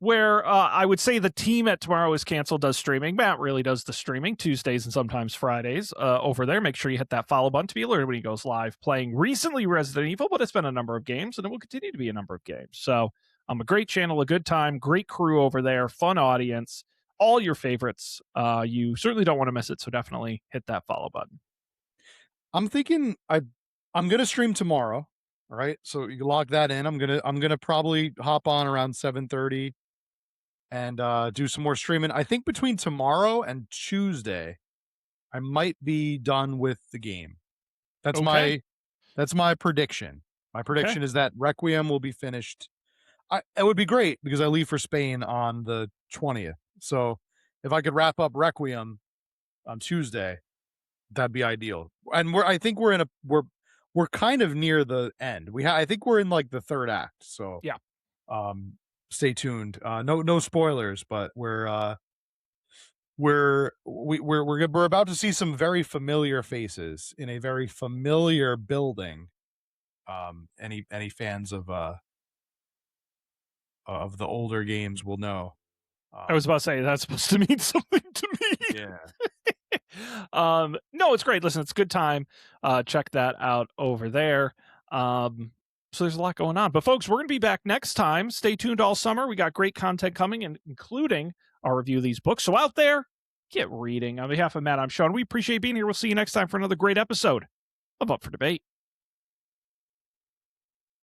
where I would say the team at Tomorrow Is Canceled does streaming. Matt really does the streaming Tuesdays and sometimes Fridays over there. Make sure you hit that follow button to be alerted when he goes live playing recently Resident Evil, but it's been a number of games and it will continue to be a number of games. So a great channel, a good time, great crew over there, fun audience, all your favorites. You certainly don't want to miss it, so definitely hit that follow button. I'm thinking I'm gonna stream tomorrow. All right, so you log that in. I'm gonna probably hop on around 7:30 and do some more streaming. I think between tomorrow and Tuesday, I might be done with the game. That's my prediction. My prediction is that Requiem will be finished. It would be great because I leave for Spain on the 20th. So if I could wrap up Requiem on Tuesday, that'd be ideal. And I think we're kind of near the end. I think we're in like the third act. So yeah. Stay tuned. No spoilers, but we're about to see some very familiar faces in a very familiar building. Any fans of the older games will know. I was about to say that's supposed to mean something to me. Yeah. No, it's great. Listen, it's a good time. Check that out over there. So there's a lot going on. But folks, we're going to be back next time. Stay tuned all summer. We got great content coming, and including our review of these books. So out there, get reading. On behalf of Matt, I'm Sean. We appreciate being here. We'll see you next time for another great episode of Up for Debate.